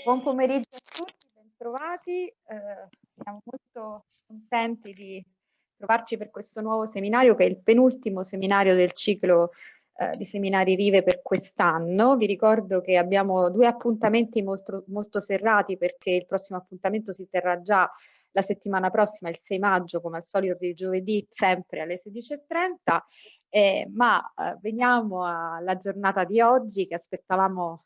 Buon pomeriggio a tutti, bentrovati. Siamo molto contenti di trovarci per questo nuovo seminario che è il penultimo seminario del ciclo di seminari Rive per quest'anno. Vi ricordo che abbiamo due appuntamenti molto serrati perché il prossimo appuntamento si terrà già la settimana prossima, il 6 maggio, come al solito di giovedì, sempre alle 16:30. Ma veniamo alla giornata di oggi che aspettavamo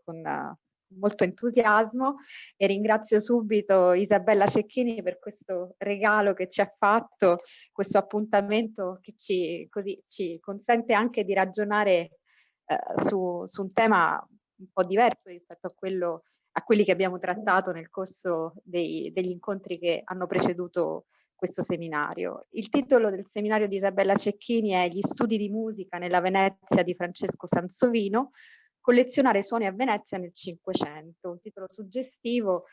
con molto entusiasmo e ringrazio subito Isabella Cecchini per questo regalo che ci ha fatto, questo appuntamento che ci consente anche di ragionare su un tema un po' diverso rispetto a quelli che abbiamo trattato nel corso degli incontri che hanno preceduto questo seminario. Il titolo del seminario di Isabella Cecchini è Gli studi di musica nella Venezia di Francesco Sansovino, collezionare suoni a Venezia nel Cinquecento, un titolo suggestivo.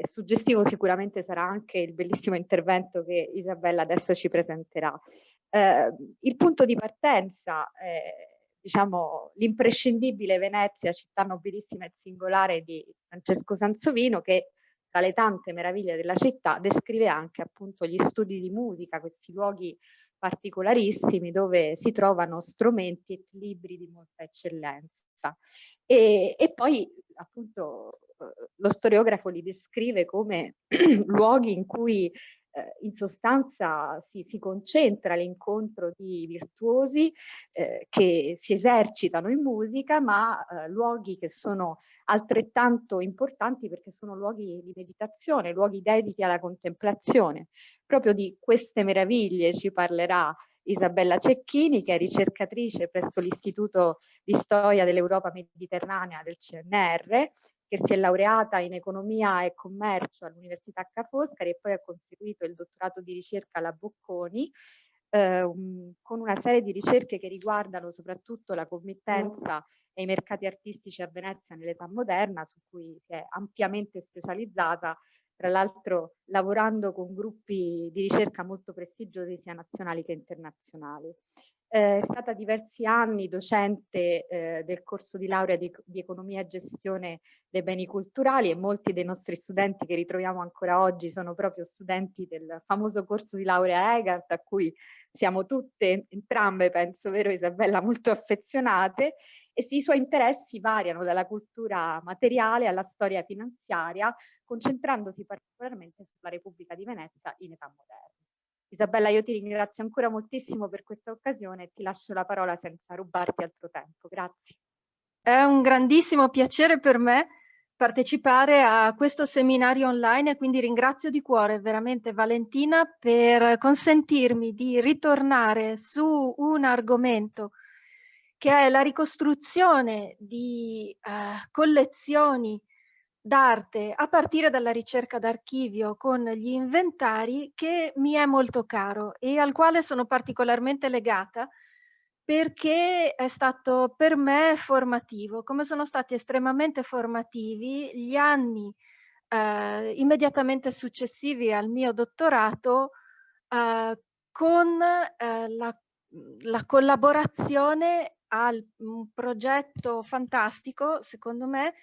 Suggestivo sicuramente sarà anche il bellissimo intervento che Isabella adesso ci presenterà. Il punto di partenza, diciamo, l'imprescindibile Venezia, città nobilissima e singolare di Francesco Sansovino, che tra le tante meraviglie della città descrive anche appunto gli studi di musica, questi luoghi particolarissimi dove si trovano strumenti e libri di molta eccellenza. E poi appunto lo storiografo li descrive come luoghi in cui in sostanza si concentra l'incontro di virtuosi che si esercitano in musica, ma luoghi che sono altrettanto importanti perché sono luoghi di meditazione, luoghi dediti alla contemplazione. Proprio di queste meraviglie ci parlerà Isabella Cecchini, che è ricercatrice presso l'Istituto di Storia dell'Europa Mediterranea del CNR, che si è laureata in economia e commercio all'Università Ca' Foscari e poi ha conseguito il dottorato di ricerca alla Bocconi, con una serie di ricerche che riguardano soprattutto la committenza e i mercati artistici a Venezia nell'età moderna, su cui si è ampiamente specializzata, tra l'altro lavorando con gruppi di ricerca molto prestigiosi sia nazionali che internazionali. È stata diversi anni docente del corso di laurea di economia e gestione dei beni culturali e molti dei nostri studenti che ritroviamo ancora oggi sono proprio studenti del famoso corso di laurea EGAT, a cui siamo tutte, entrambe, penso, vero Isabella, molto affezionate, e i suoi interessi variano dalla cultura materiale alla storia finanziaria, concentrandosi particolarmente sulla Repubblica di Venezia in età moderna. Isabella, io ti ringrazio ancora moltissimo per questa occasione e ti lascio la parola senza rubarti altro tempo. Grazie. È un grandissimo piacere per me partecipare a questo seminario online e quindi ringrazio di cuore veramente Valentina per consentirmi di ritornare su un argomento che è la ricostruzione di collezioni d'arte a partire dalla ricerca d'archivio con gli inventari che mi è molto caro e al quale sono particolarmente legata perché è stato per me formativo, come sono stati estremamente formativi gli anni, immediatamente successivi al mio dottorato, uhm, con, la collaborazione al un progetto fantastico, secondo me,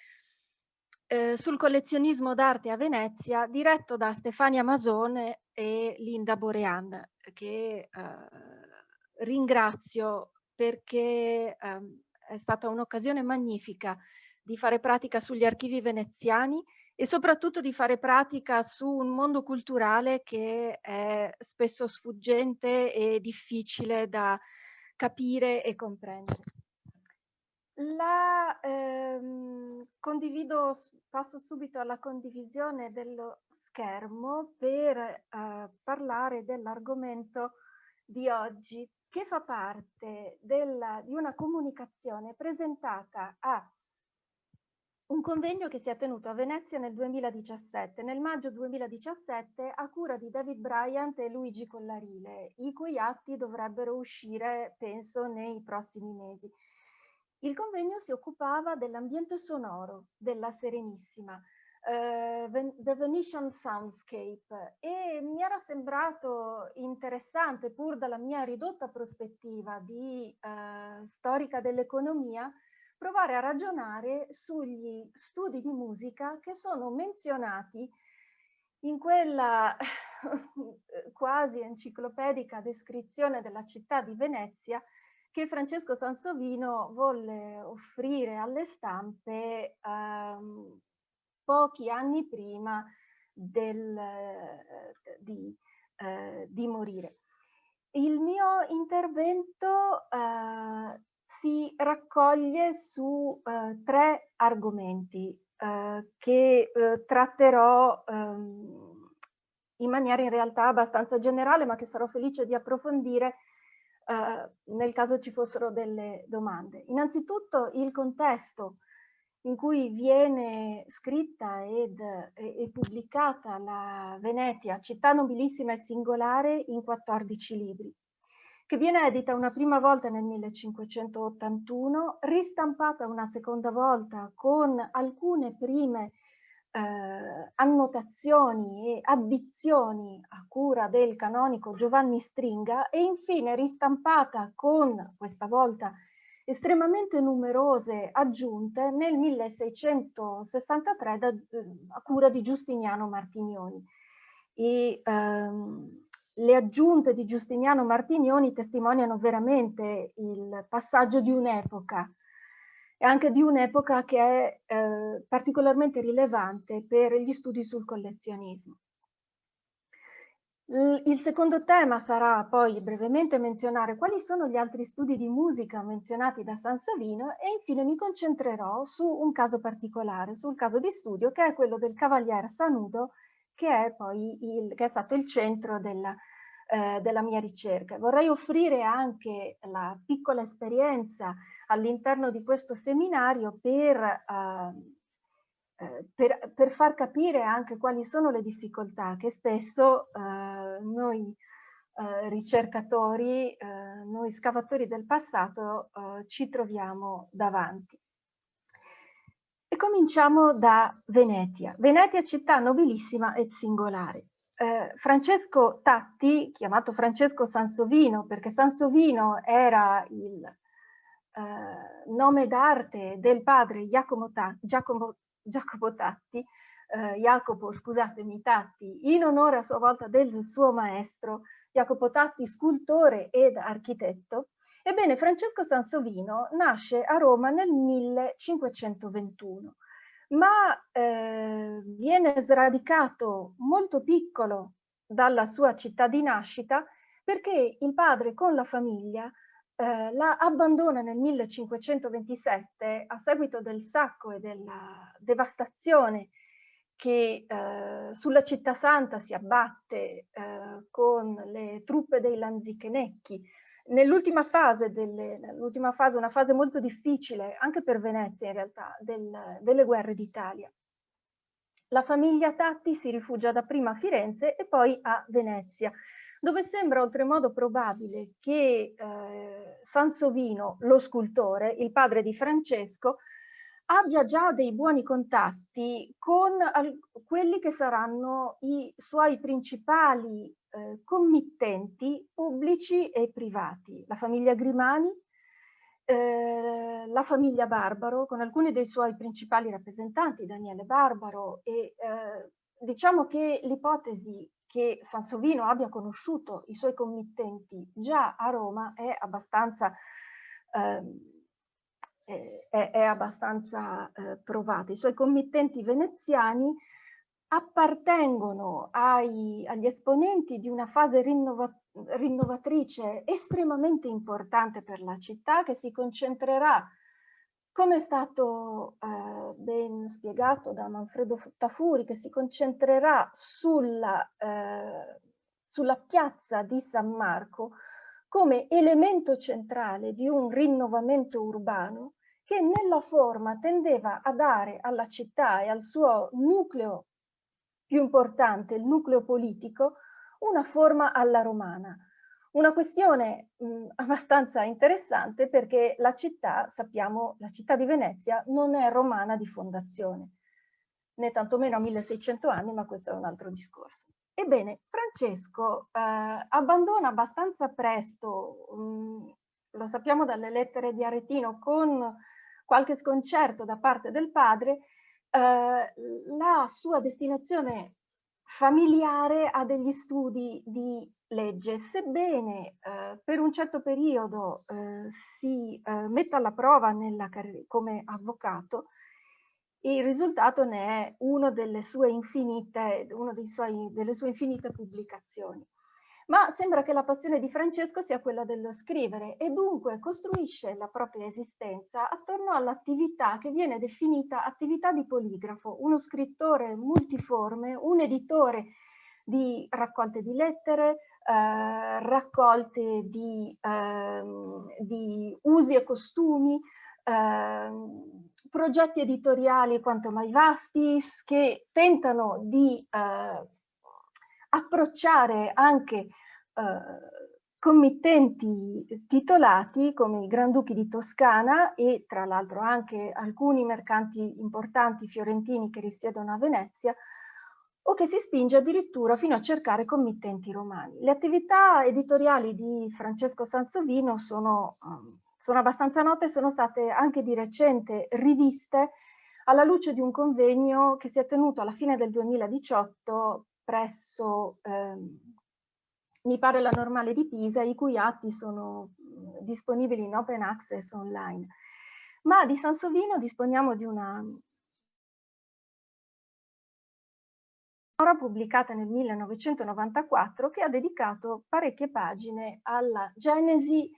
sul collezionismo d'arte a Venezia, diretto da Stefania Masone e Linda Borean, che, ringrazio perché, è stata un'occasione magnifica di fare pratica sugli archivi veneziani e soprattutto di fare pratica su un mondo culturale che è spesso sfuggente e difficile da capire e comprendere. Condivido passo subito alla condivisione dello schermo per, parlare dell'argomento di oggi, che fa parte di una comunicazione presentata a un convegno che si è tenuto a Venezia nel 2017, nel maggio 2017, a cura di David Bryant e Luigi Collarile, i cui atti dovrebbero uscire, penso, nei prossimi mesi. Il convegno si occupava dell'ambiente sonoro della Serenissima, The Venetian Soundscape, e mi era sembrato interessante, pur dalla mia ridotta prospettiva di storica dell'economia, provare a ragionare sugli studi di musica che sono menzionati in quella quasi enciclopedica descrizione della città di Venezia che Francesco Sansovino volle offrire alle stampe pochi anni prima di morire. Il mio intervento si raccoglie su 3 argomenti che tratterò in maniera in realtà abbastanza generale, ma che sarò felice di approfondire nel caso ci fossero delle domande. Innanzitutto il contesto in cui viene scritta e pubblicata la Venetia, città nobilissima e singolare, in 14 libri, che viene edita una prima volta nel 1581, ristampata una seconda volta con alcune prime annotazioni e addizioni a cura del canonico Giovanni Stringa e infine ristampata con, questa volta, estremamente numerose aggiunte nel 1663 a cura di Giustiniano Martignoni. Le aggiunte di Giustiniano Martignoni testimoniano veramente il passaggio di un'epoca, e anche di un'epoca che è particolarmente rilevante per gli studi sul collezionismo. Il secondo tema sarà poi brevemente menzionare quali sono gli altri studi di musica menzionati da Sansovino e infine mi concentrerò su un caso particolare, sul caso di studio che è quello del Cavalier Sanudo, che è stato il centro della mia ricerca. Vorrei offrire anche la piccola esperienza all'interno di questo seminario per far capire anche quali sono le difficoltà che spesso noi ricercatori, noi scavatori del passato ci troviamo davanti. E cominciamo da Venezia. Venezia, città nobilissima e singolare. Francesco Tatti, chiamato Francesco Sansovino, perché Sansovino era il nome d'arte del padre Jacopo Tatti, scusatemi, Tatti, in onore a sua volta del suo maestro, Jacopo Tatti, scultore ed architetto. Ebbene, Francesco Sansovino nasce a Roma nel 1521, ma viene sradicato molto piccolo dalla sua città di nascita perché il padre con la famiglia la abbandona nel 1527 a seguito del sacco e della devastazione che sulla città santa si abbatte con le truppe dei Lanzichenecchi. Nell'ultima fase, una fase molto difficile anche per Venezia in realtà, delle guerre d'Italia. La famiglia Tatti si rifugia dapprima a Firenze e poi a Venezia, dove sembra oltremodo probabile che Sansovino, lo scultore, il padre di Francesco, abbia già dei buoni contatti con quelli che saranno i suoi principali committenti pubblici e privati, la famiglia Grimani, la famiglia Barbaro, con alcuni dei suoi principali rappresentanti, Daniele Barbaro, e diciamo che l'ipotesi che Sansovino abbia conosciuto i suoi committenti già a Roma è abbastanza provata. I suoi committenti veneziani appartengono agli esponenti di una fase rinnovatrice estremamente importante per la città, che si concentrerà, come è stato ben spiegato da Manfredo Tafuri, che si concentrerà sulla piazza di San Marco come elemento centrale di un rinnovamento urbano che nella forma tendeva a dare alla città e al suo nucleo più importante, il nucleo politico, una forma alla romana. Una questione abbastanza interessante perché la città, sappiamo, la città di Venezia non è romana di fondazione, né tantomeno a 1600 anni, ma questo è un altro discorso. Ebbene, Francesco abbandona abbastanza presto, lo sappiamo dalle lettere di Aretino, con qualche sconcerto da parte del padre, la sua destinazione familiare a degli studi di legge, sebbene per un certo periodo si metta alla prova come avvocato, il risultato ne è delle sue infinite pubblicazioni. Ma sembra che la passione di Francesco sia quella dello scrivere e dunque costruisce la propria esistenza attorno all'attività che viene definita attività di poligrafo, uno scrittore multiforme, un editore di raccolte di lettere, raccolte di usi e costumi, progetti editoriali quanto mai vasti che tentano di approcciare anche committenti titolati come i Granduchi di Toscana e tra l'altro anche alcuni mercanti importanti fiorentini che risiedono a Venezia, o che si spinge addirittura fino a cercare committenti romani. Le attività editoriali di Francesco Sansovino sono abbastanza note, sono state anche di recente riviste alla luce di un convegno che si è tenuto alla fine del 2018 presso, mi pare, la Normale di Pisa, i cui atti sono disponibili in open access online. Ma di Sansovino disponiamo di una pubblicata nel 1994 che ha dedicato parecchie pagine alla genesi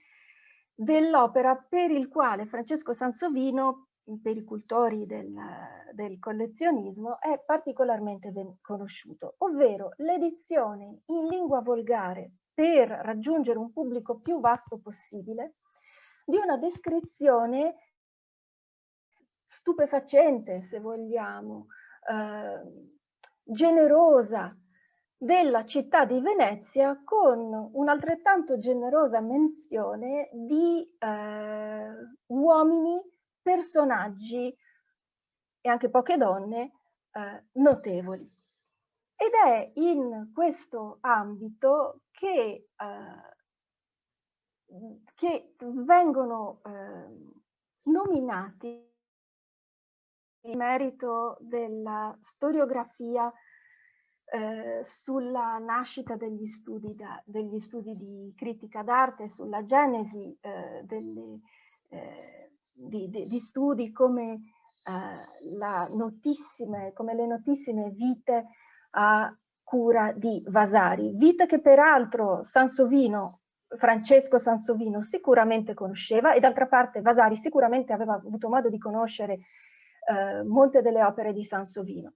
dell'opera per il quale Francesco Sansovino, per i cultori del collezionismo, è particolarmente ben conosciuto, ovvero l'edizione in lingua volgare per raggiungere un pubblico più vasto possibile di una descrizione stupefacente, se vogliamo, generosa della città di Venezia, con un'altrettanto generosa menzione di uomini, personaggi e anche poche donne notevoli. Ed è in questo ambito che vengono nominati in merito della storiografia sulla nascita degli studi di critica d'arte, sulla genesi di studi come le notissime vite a cura di Vasari, vite che peraltro Francesco Sansovino sicuramente conosceva, e d'altra parte Vasari sicuramente aveva avuto modo di conoscere molte delle opere di Sansovino.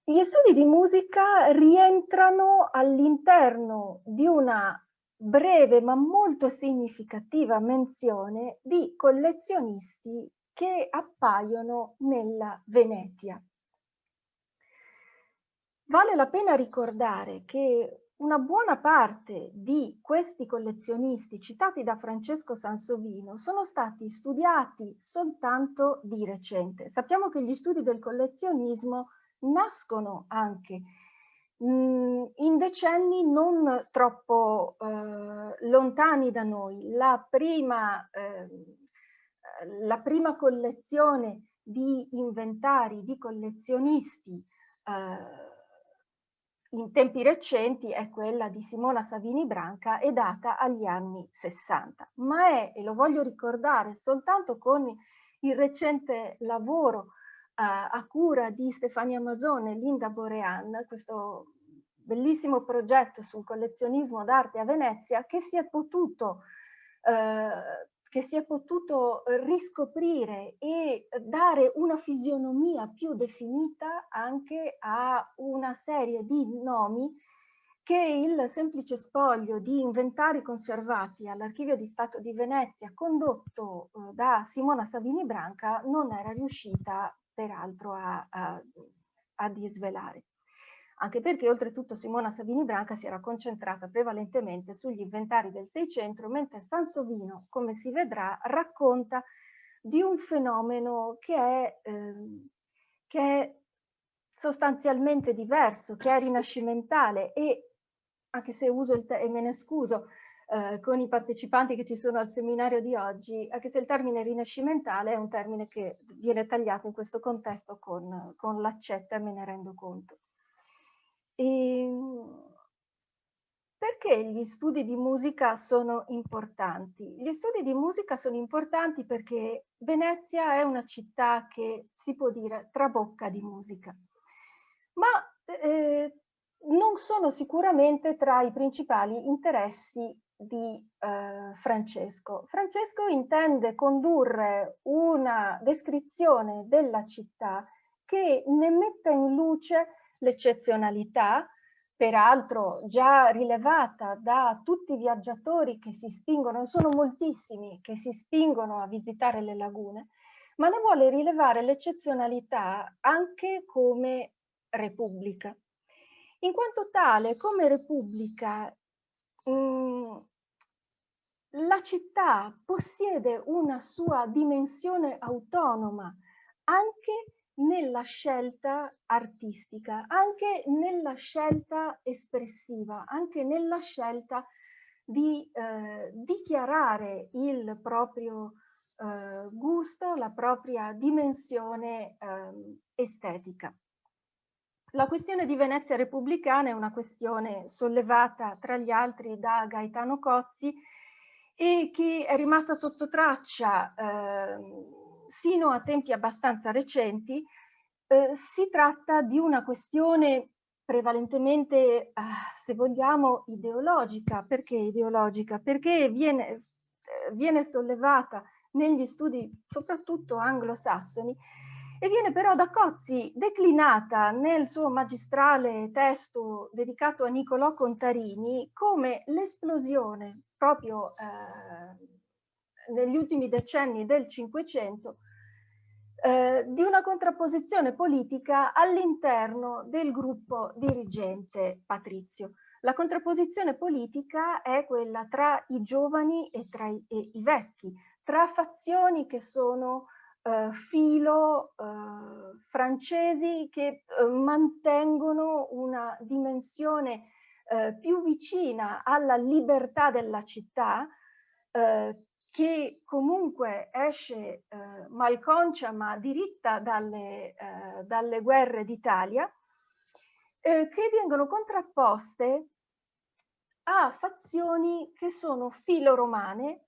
Gli studi di musica rientrano all'interno di una breve ma molto significativa menzione di collezionisti che appaiono nella Venezia. Vale la pena ricordare che una buona parte di questi collezionisti citati da Francesco Sansovino sono stati studiati soltanto di recente. Sappiamo che gli studi del collezionismo nascono anche in decenni non troppo lontani da noi. La prima collezione di inventari di collezionisti in tempi recenti è quella di Simona Savini Branca e data agli anni 60, ma è, e lo voglio ricordare, soltanto con il recente lavoro a cura di Stefania Masone e Linda Borean, questo bellissimo progetto sul collezionismo d'arte a Venezia, che si è potuto riscoprire e dare una fisionomia più definita anche a una serie di nomi che il semplice spoglio di inventari conservati all'Archivio di Stato di Venezia, condotto da Simona Savini Branca, non era riuscita peraltro a disvelare. Anche perché oltretutto Simona Savini Branca si era concentrata prevalentemente sugli inventari del Seicento, mentre Sansovino, come si vedrà, racconta di un fenomeno che è sostanzialmente diverso, che è rinascimentale e, anche se uso e me ne scuso, con i partecipanti che ci sono al seminario di oggi, anche se il termine rinascimentale è un termine che viene tagliato in questo contesto con l'accetta, e me ne rendo conto. Perché gli studi di musica sono importanti? Gli studi di musica sono importanti perché Venezia è una città che si può dire trabocca di musica, ma non sono sicuramente tra i principali interessi di Francesco. Francesco intende condurre una descrizione della città che ne metta in luce l'eccezionalità, peraltro già rilevata da tutti i viaggiatori che si spingono, sono moltissimi che si spingono a visitare le lagune, ma ne vuole rilevare l'eccezionalità anche come repubblica. In quanto tale, come repubblica, la città possiede una sua dimensione autonoma anche nella scelta artistica, anche nella scelta espressiva, anche nella scelta di dichiarare il proprio gusto, la propria dimensione estetica. La questione di Venezia repubblicana è una questione sollevata tra gli altri da Gaetano Cozzi e che è rimasta sotto traccia sino a tempi abbastanza recenti. Si tratta di una questione prevalentemente, se vogliamo, ideologica. Perché ideologica? Perché viene sollevata negli studi soprattutto anglosassoni e viene però da Cozzi declinata nel suo magistrale testo dedicato a Niccolò Contarini come l'esplosione proprio negli ultimi decenni del Cinquecento di una contrapposizione politica all'interno del gruppo dirigente patrizio. La contrapposizione politica è quella tra i giovani e i vecchi, tra fazioni che sono filo francesi che mantengono una dimensione più vicina alla libertà della città, che comunque esce malconcia ma diritta dalle guerre d'Italia, che vengono contrapposte a fazioni che sono filo-romane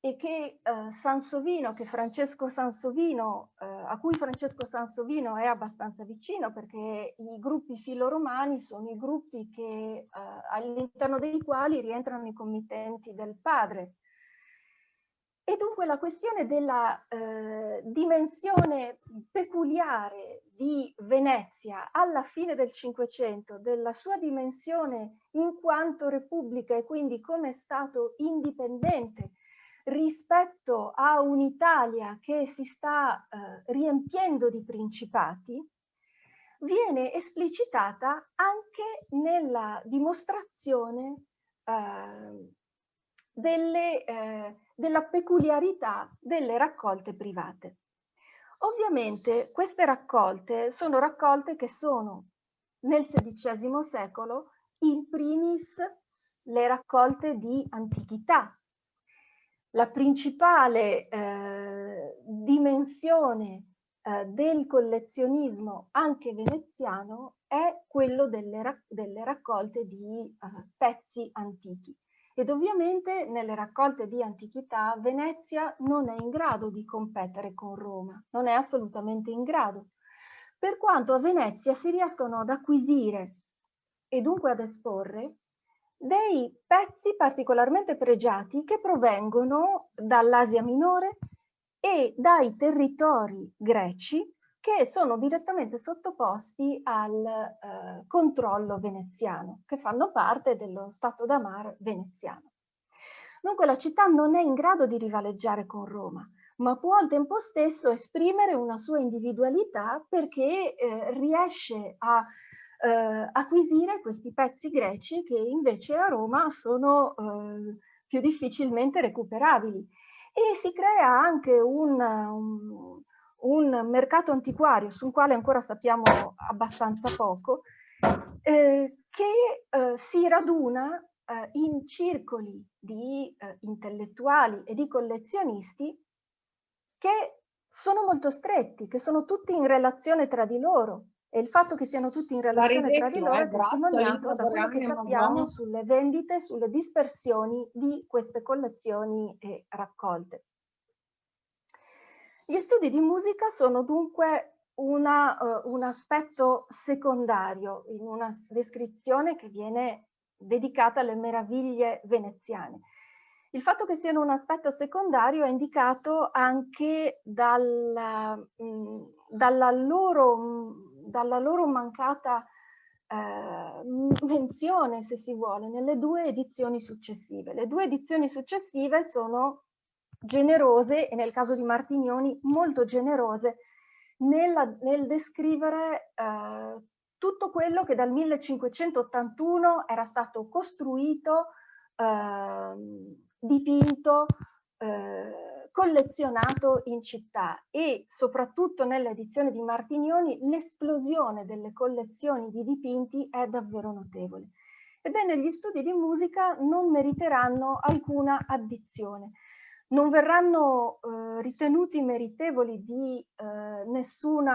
e che Sansovino, che Francesco Sansovino, a cui Francesco Sansovino è abbastanza vicino, perché i gruppi filoromani sono i gruppi che, all'interno dei quali rientrano i committenti del padre. E dunque la questione della dimensione peculiare di Venezia alla fine del Cinquecento, della sua dimensione in quanto repubblica e quindi come Stato indipendente rispetto a un'Italia che si sta riempiendo di principati, viene esplicitata anche nella dimostrazione della peculiarità delle raccolte private. Ovviamente queste raccolte sono raccolte che sono nel XVI secolo in primis le raccolte di antichità. La principale dimensione del collezionismo anche veneziano è quello delle raccolte di pezzi antichi. Ed ovviamente nelle raccolte di antichità Venezia non è in grado di competere con Roma, non è assolutamente in grado. Per quanto a Venezia si riescono ad acquisire e dunque ad esporre dei pezzi particolarmente pregiati che provengono dall'Asia Minore e dai territori greci che sono direttamente sottoposti al controllo veneziano, che fanno parte dello Stato da Mar veneziano. Dunque la città non è in grado di rivaleggiare con Roma, ma può al tempo stesso esprimere una sua individualità perché riesce a acquisire questi pezzi greci che invece a Roma sono più difficilmente recuperabili. E si crea anche un mercato antiquario sul quale ancora sappiamo abbastanza poco, che si raduna in circoli di intellettuali e di collezionisti che sono molto stretti, che sono tutti in relazione tra di loro. E il fatto che siano tutti in relazione tra di loro è testimoniato da quello che sappiamo sulle vendite, sulle dispersioni di queste collezioni e raccolte. Gli studi di musica sono dunque un aspetto secondario in una descrizione che viene dedicata alle meraviglie veneziane. Il fatto che siano un aspetto secondario è indicato anche dalla loro mancata menzione, se si vuole, nelle due edizioni successive. Le due edizioni successive sono generose, e nel caso di Martignoni molto generose, nel descrivere tutto quello che dal 1581 era stato costruito, dipinto, collezionato in città, e soprattutto nell'edizione di Martignoni l'esplosione delle collezioni di dipinti è davvero notevole. Ebbene, gli studi di musica non meriteranno alcuna addizione, non verranno ritenuti meritevoli di nessun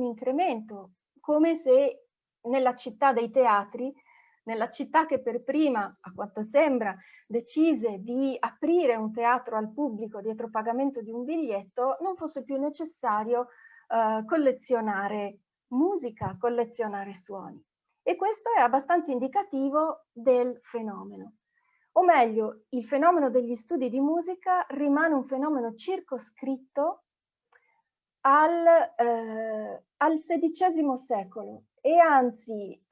incremento, come se nella città dei teatri, nella città che per prima, a quanto sembra, decise di aprire un teatro al pubblico dietro pagamento di un biglietto, non fosse più necessario collezionare musica, collezionare suoni. E questo è abbastanza indicativo del fenomeno. O meglio, il fenomeno degli studi di musica rimane un fenomeno circoscritto al XVI secolo, e anzi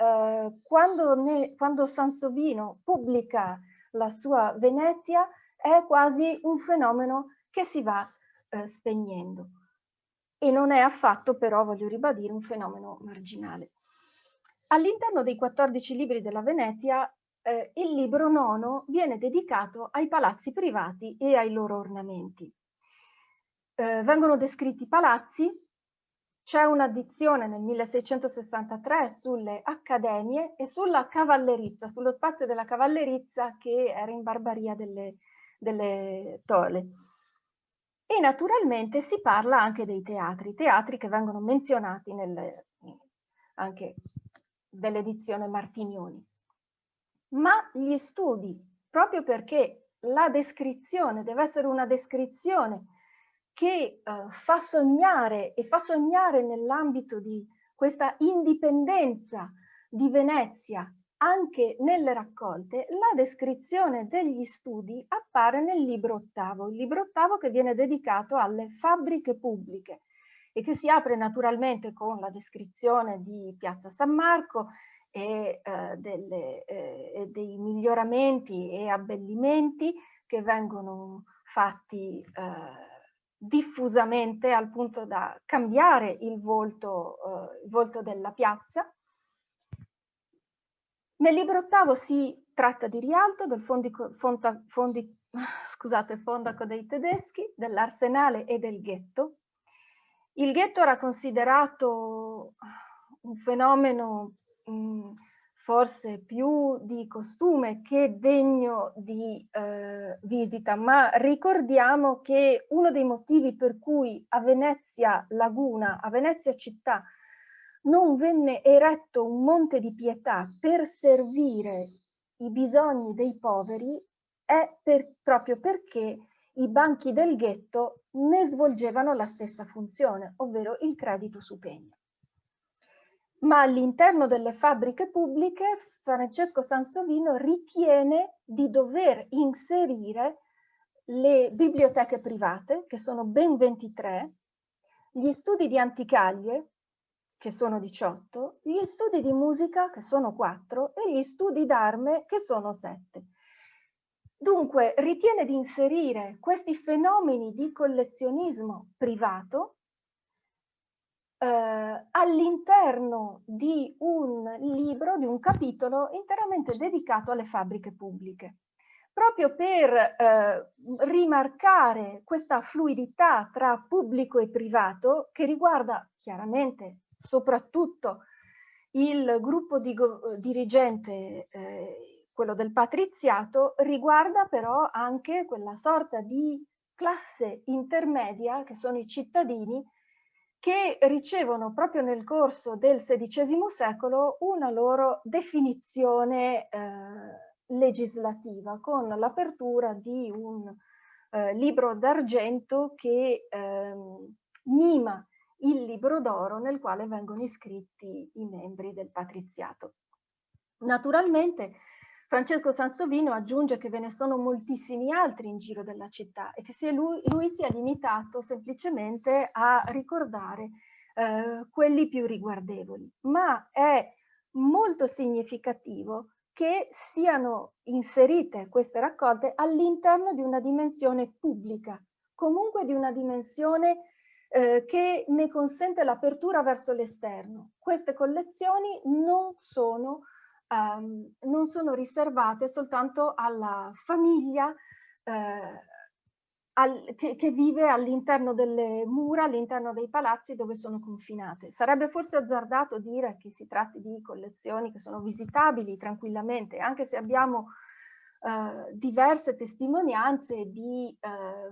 quando Sansovino pubblica la sua Venezia è quasi un fenomeno che si va spegnendo, e non è affatto, però, voglio ribadire, un fenomeno marginale. All'interno dei 14 libri della Venezia, il libro nono viene dedicato ai palazzi privati e ai loro ornamenti. Vengono descritti i palazzi, c'è un'addizione nel 1663 sulle accademie e sulla cavallerizza, sullo spazio della cavallerizza che era in barbaria delle tole. E naturalmente si parla anche dei teatri che vengono menzionati anche dell'edizione Martignoni. Ma gli studi, proprio perché la descrizione deve essere una descrizione che fa sognare, e fa sognare nell'ambito di questa indipendenza di Venezia anche nelle raccolte, la descrizione degli studi appare nel libro ottavo, il libro ottavo che viene dedicato alle fabbriche pubbliche e che si apre naturalmente con la descrizione di Piazza San Marco e dei miglioramenti e abbellimenti che vengono fatti diffusamente al punto da cambiare il volto della piazza. Nel libro ottavo si tratta di Rialto, del fondaco dei tedeschi, dell'arsenale e del ghetto. Il ghetto era considerato un fenomeno forse più di costume che degno di visita, ma ricordiamo che uno dei motivi per cui a Venezia Laguna, a Venezia città, non venne eretto un monte di pietà per servire i bisogni dei poveri è proprio perché i banchi del ghetto ne svolgevano la stessa funzione, ovvero il credito su pegno. Ma all'interno delle fabbriche pubbliche Francesco Sansovino ritiene di dover inserire le biblioteche private, che sono ben 23, gli studi di anticaglie, che sono 18, gli studi di musica, che sono 4, e gli studi d'arme, che sono 7. Dunque ritiene di inserire questi fenomeni di collezionismo privato all'interno di un libro, di un capitolo interamente dedicato alle fabbriche pubbliche, proprio per rimarcare questa fluidità tra pubblico e privato che riguarda chiaramente soprattutto il gruppo dirigente quello del patriziato, riguarda però anche quella sorta di classe intermedia che sono i cittadini che ricevono proprio nel corso del XVI secolo una loro definizione legislativa, con l'apertura di un libro d'argento che mima il libro d'oro nel quale vengono iscritti i membri del patriziato. Naturalmente Francesco Sansovino aggiunge che ve ne sono moltissimi altri in giro della città e che lui si è limitato semplicemente a ricordare quelli più riguardevoli, ma è molto significativo che siano inserite queste raccolte all'interno di una dimensione pubblica, comunque di una dimensione che ne consente l'apertura verso l'esterno. Queste collezioni non sono riservate soltanto alla famiglia che vive all'interno delle mura, all'interno dei palazzi dove sono confinate. Sarebbe forse azzardato dire che si tratti di collezioni che sono visitabili tranquillamente, anche se abbiamo diverse testimonianze di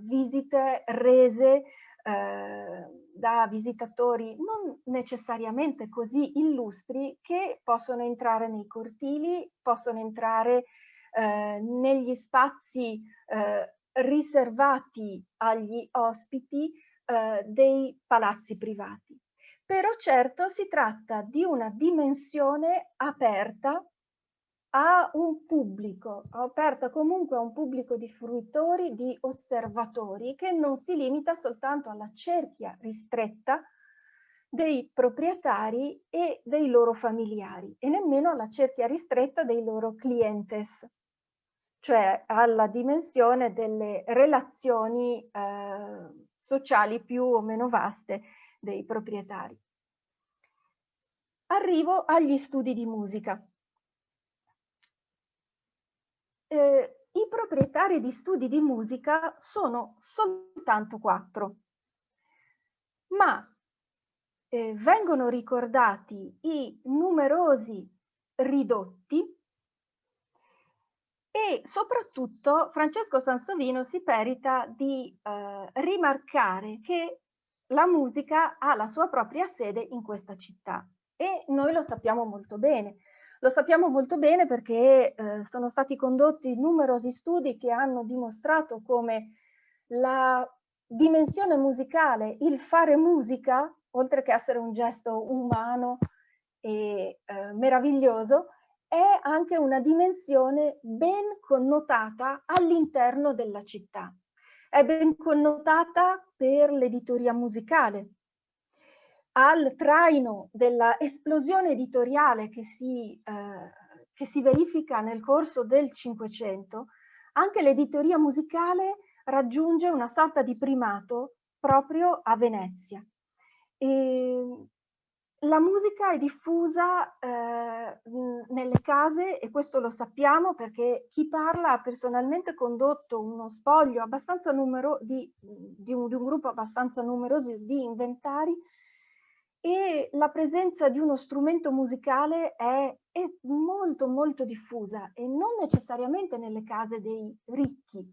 visite rese da visitatori non necessariamente così illustri, che possono entrare nei cortili, possono entrare negli spazi riservati agli ospiti dei palazzi privati. Però certo si tratta di una dimensione aperta a un pubblico, aperta comunque a un pubblico di fruitori, di osservatori, che non si limita soltanto alla cerchia ristretta dei proprietari e dei loro familiari, e nemmeno alla cerchia ristretta dei loro clientes, cioè alla dimensione delle relazioni sociali più o meno vaste dei proprietari. Arrivo agli studi di musica. I proprietari di studi di musica sono soltanto 4, ma vengono ricordati i numerosi ridotti e soprattutto Francesco Sansovino si perita di rimarcare che la musica ha la sua propria sede in questa città, e noi lo sappiamo molto bene. Lo sappiamo molto bene perché sono stati condotti numerosi studi che hanno dimostrato come la dimensione musicale, il fare musica, oltre che essere un gesto umano e meraviglioso, è anche una dimensione ben connotata all'interno della città. È ben connotata per l'editoria musicale, al traino della esplosione editoriale che si verifica nel corso del Cinquecento. Anche l'editoria musicale raggiunge una sorta di primato proprio a Venezia. La musica è diffusa nelle case, e questo lo sappiamo perché chi parla ha personalmente condotto uno spoglio abbastanza di un gruppo abbastanza numeroso di inventari, e la presenza di uno strumento musicale è molto molto diffusa, e non necessariamente nelle case dei ricchi,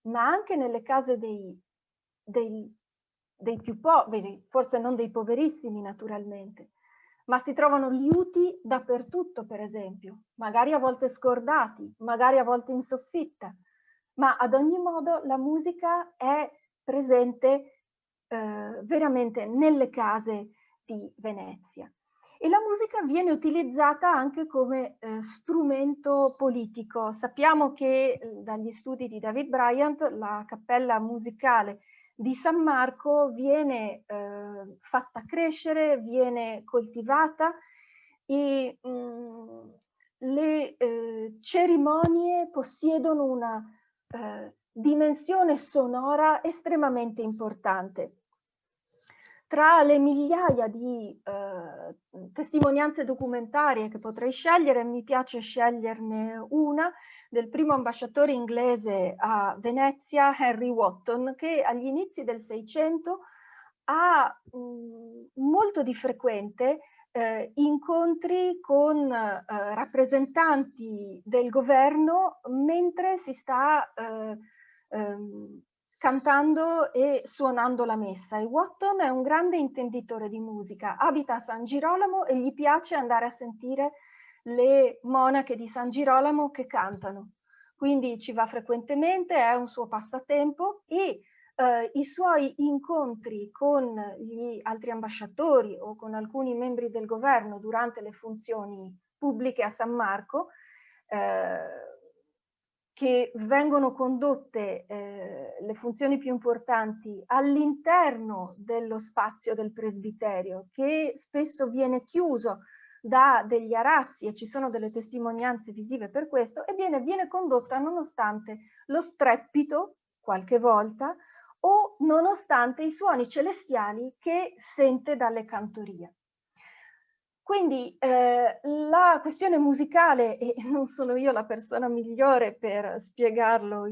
ma anche nelle case dei più poveri, forse non dei poverissimi naturalmente, ma si trovano liuti dappertutto, per esempio, magari a volte scordati, magari a volte in soffitta, ma ad ogni modo la musica è presente veramente nelle case di Venezia. E la musica viene utilizzata anche come strumento politico. Sappiamo che dagli studi di David Bryant la cappella musicale di San Marco viene fatta crescere, viene coltivata, e le cerimonie possiedono una dimensione sonora estremamente importante. Tra le migliaia di testimonianze documentarie che potrei scegliere, mi piace sceglierne una del primo ambasciatore inglese a Venezia, Henry Wotton, che agli inizi del Seicento ha molto di frequente incontri con rappresentanti del governo mentre si sta cantando e suonando la messa. E Watton è un grande intenditore di musica, abita a San Girolamo e gli piace andare a sentire le monache di San Girolamo che cantano. Quindi ci va frequentemente, è un suo passatempo e i suoi incontri con gli altri ambasciatori o con alcuni membri del governo durante le funzioni pubbliche a San Marco, che vengono condotte le funzioni più importanti all'interno dello spazio del presbiterio, che spesso viene chiuso da degli arazzi e ci sono delle testimonianze visive per questo, e viene condotta nonostante lo strepito, qualche volta, o nonostante i suoni celestiali che sente dalle cantorie. Quindi la questione musicale, e non sono io la persona migliore per spiegarlo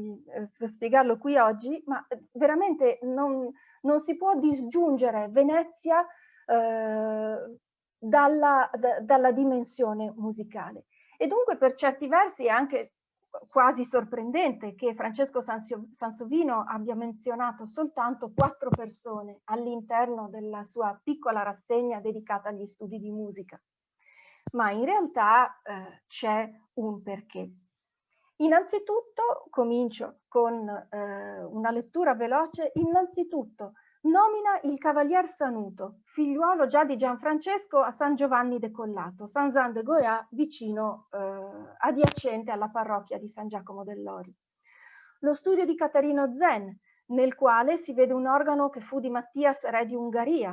qui oggi, ma veramente non si può disgiungere Venezia dalla dimensione musicale. E dunque per certi versi è anche quasi sorprendente che Francesco Sansovino abbia menzionato soltanto 4 persone all'interno della sua piccola rassegna dedicata agli studi di musica. Ma in realtà c'è un perché. Innanzitutto, comincio con una lettura veloce. Innanzitutto, nomina il Cavalier Sanuto, figliuolo già di Gianfrancesco a San Giovanni de Collato, Saint-Jean de Goya, vicino, adiacente alla parrocchia di San Giacomo dell'Ori. Lo studio di Caterino Zen, nel quale si vede un organo che fu di Mattias, re di Ungheria,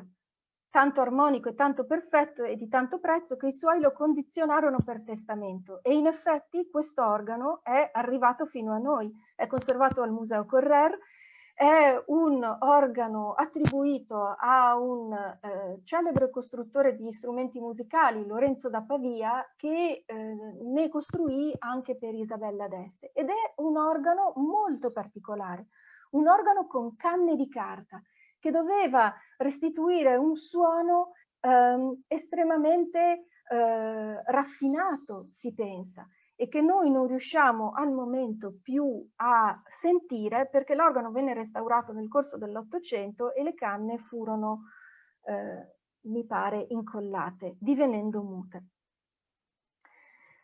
tanto armonico e tanto perfetto e di tanto prezzo che i suoi lo condizionarono per testamento. E in effetti questo organo è arrivato fino a noi, è conservato al Museo Correr. È un organo attribuito a un celebre costruttore di strumenti musicali, Lorenzo da Pavia, che ne costruì anche per Isabella d'Este. Ed è un organo molto particolare, un organo con canne di carta, che doveva restituire un suono estremamente raffinato, si pensa, e che noi non riusciamo al momento più a sentire perché l'organo venne restaurato nel corso dell'Ottocento e le canne furono, mi pare, incollate, divenendo mute.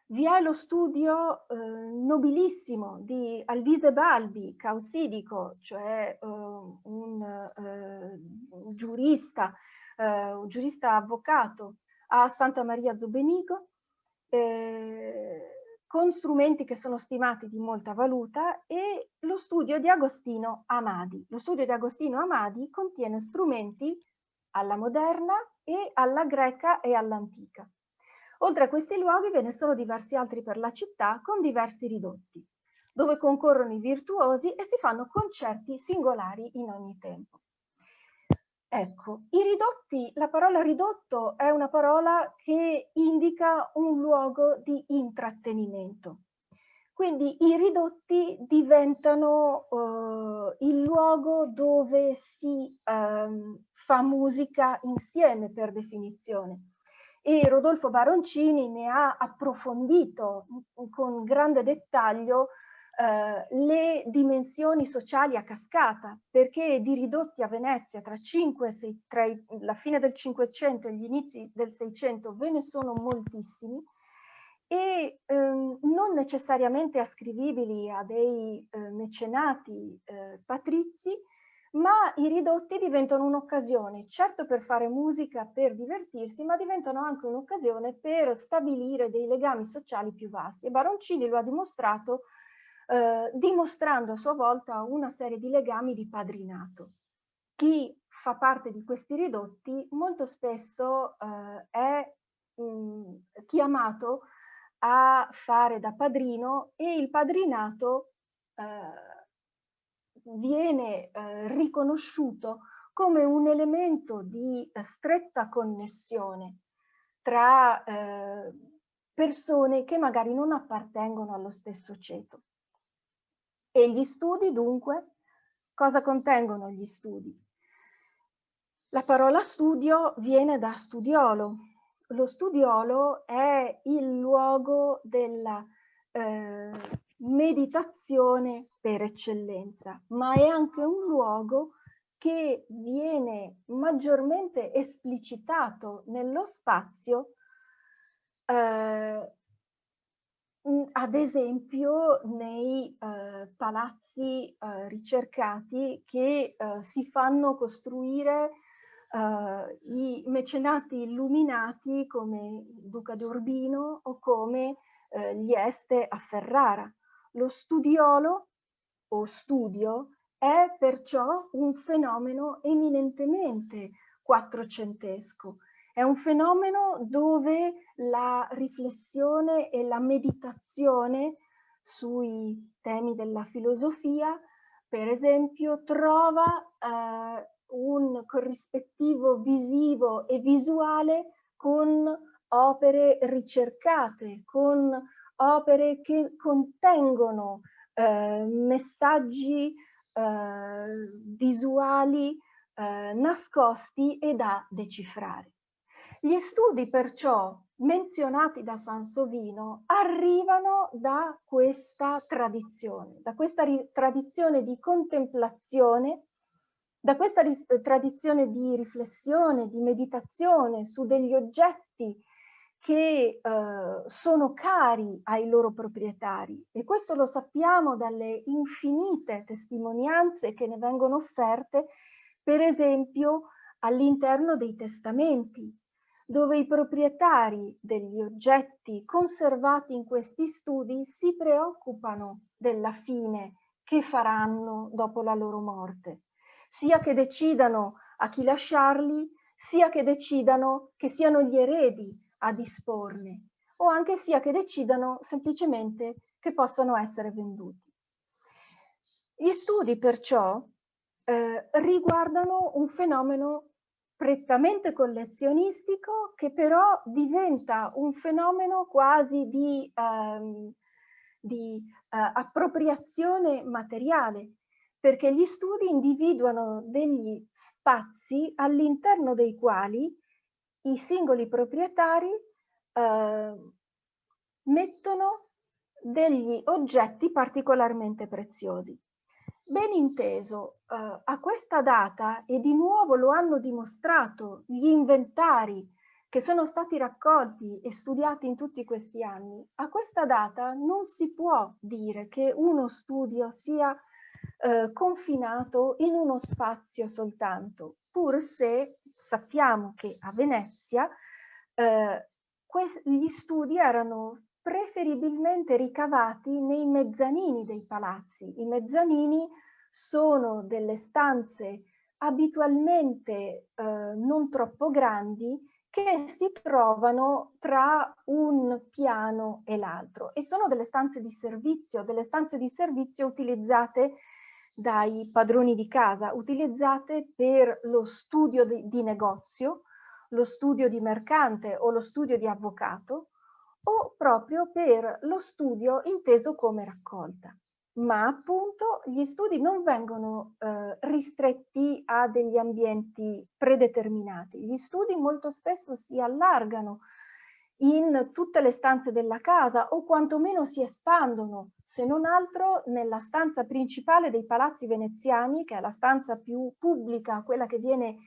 Vi è lo studio nobilissimo di Alvise Balbi, causidico, cioè un giurista avvocato a Santa Maria Zobenigo, con strumenti che sono stimati di molta valuta, e lo studio di Agostino Amadi. Lo studio di Agostino Amadi contiene strumenti alla moderna e alla greca e all'antica. Oltre a questi luoghi ve ne sono diversi altri per la città con diversi ridotti, dove concorrono i virtuosi e si fanno concerti singolari in ogni tempo. Ecco, i ridotti, la parola ridotto è una parola che indica un luogo di intrattenimento. Quindi i ridotti diventano il luogo dove si fa musica insieme, per definizione. E Rodolfo Baroncini ne ha approfondito con grande dettaglio le dimensioni sociali a cascata, perché di ridotti a Venezia tra la fine del Cinquecento e gli inizi del Seicento ve ne sono moltissimi, e non necessariamente ascrivibili a dei mecenati patrizi, ma i ridotti diventano un'occasione, certo per fare musica, per divertirsi, ma diventano anche un'occasione per stabilire dei legami sociali più vasti. E Baroncini lo ha dimostrato dimostrando a sua volta una serie di legami di padrinato. Chi fa parte di questi ridotti molto spesso è chiamato a fare da padrino, e il padrinato viene riconosciuto come un elemento di stretta connessione tra persone che magari non appartengono allo stesso ceto. E gli studi, dunque, cosa contengono gli studi? La parola studio viene da studiolo. lo studiolo è il luogo della meditazione per eccellenza, ma è anche un luogo che viene maggiormente esplicitato nello spazio, ad esempio nei palazzi ricercati che si fanno costruire i mecenati illuminati come il Duca di Urbino o come gli Este a Ferrara. Lo studiolo o studio è perciò un fenomeno eminentemente quattrocentesco. È un fenomeno dove la riflessione e la meditazione sui temi della filosofia, per esempio, trova un corrispettivo visivo e visuale con opere ricercate, con opere che contengono messaggi visuali nascosti e da decifrare. Gli studi perciò menzionati da Sansovino arrivano da questa tradizione di contemplazione, da questa tradizione di riflessione, di meditazione su degli oggetti che sono cari ai loro proprietari, e questo lo sappiamo dalle infinite testimonianze che ne vengono offerte, per esempio all'interno dei testamenti, dove i proprietari degli oggetti conservati in questi studi si preoccupano della fine che faranno dopo la loro morte, sia che decidano a chi lasciarli, sia che decidano che siano gli eredi a disporne, o anche sia che decidano semplicemente che possano essere venduti. Gli studi perciò riguardano un fenomeno prettamente collezionistico che però diventa un fenomeno quasi di appropriazione materiale, perché gli studi individuano degli spazi all'interno dei quali i singoli proprietari mettono degli oggetti particolarmente preziosi. Ben inteso, a questa data, e di nuovo lo hanno dimostrato gli inventari che sono stati raccolti e studiati in tutti questi anni, a questa data non si può dire che uno studio sia confinato in uno spazio soltanto, pur se sappiamo che a Venezia gli studi erano preferibilmente ricavati nei mezzanini dei palazzi. I mezzanini sono delle stanze abitualmente non troppo grandi che si trovano tra un piano e l'altro, e sono delle stanze di servizio utilizzate dai padroni di casa, utilizzate per lo studio di negozio, lo studio di mercante o lo studio di avvocato, o proprio per lo studio inteso come raccolta. Ma appunto gli studi non vengono ristretti a degli ambienti predeterminati. Gli studi molto spesso si allargano in tutte le stanze della casa, o quantomeno si espandono, se non altro nella stanza principale dei palazzi veneziani, che è la stanza più pubblica, quella che viene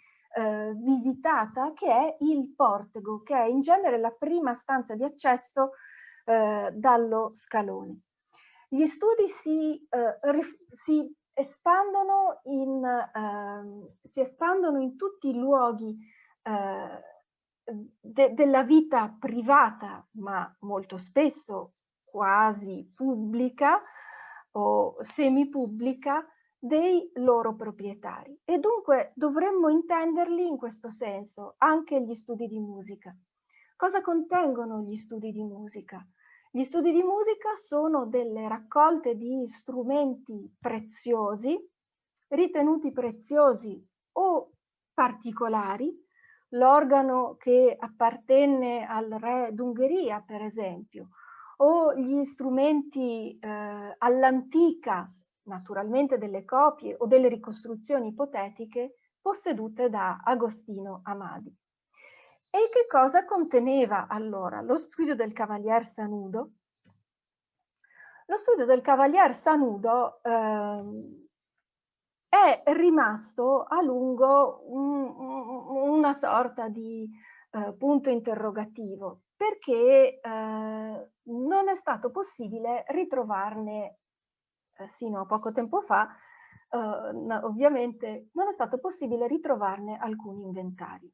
visitata, che è il Portico, che è in genere la prima stanza di accesso dallo scalone. Gli studi si espandono in tutti i luoghi della vita privata, ma molto spesso quasi pubblica o semipubblica, dei loro proprietari, e dunque dovremmo intenderli in questo senso anche gli studi di musica. Cosa contengono gli studi di musica? Gli studi di musica sono delle raccolte di strumenti preziosi, ritenuti preziosi o particolari. L'organo che appartenne al re d'Ungheria, per esempio, o gli strumenti all'antica, naturalmente delle copie o delle ricostruzioni ipotetiche possedute da Agostino Amadi. E che cosa conteneva allora lo studio del Cavalier Sanudo? Lo studio del Cavalier Sanudo è rimasto a lungo una sorta di punto interrogativo, perché non è stato possibile ritrovarne, sino a poco tempo fa, ovviamente non è stato possibile ritrovarne alcun inventario.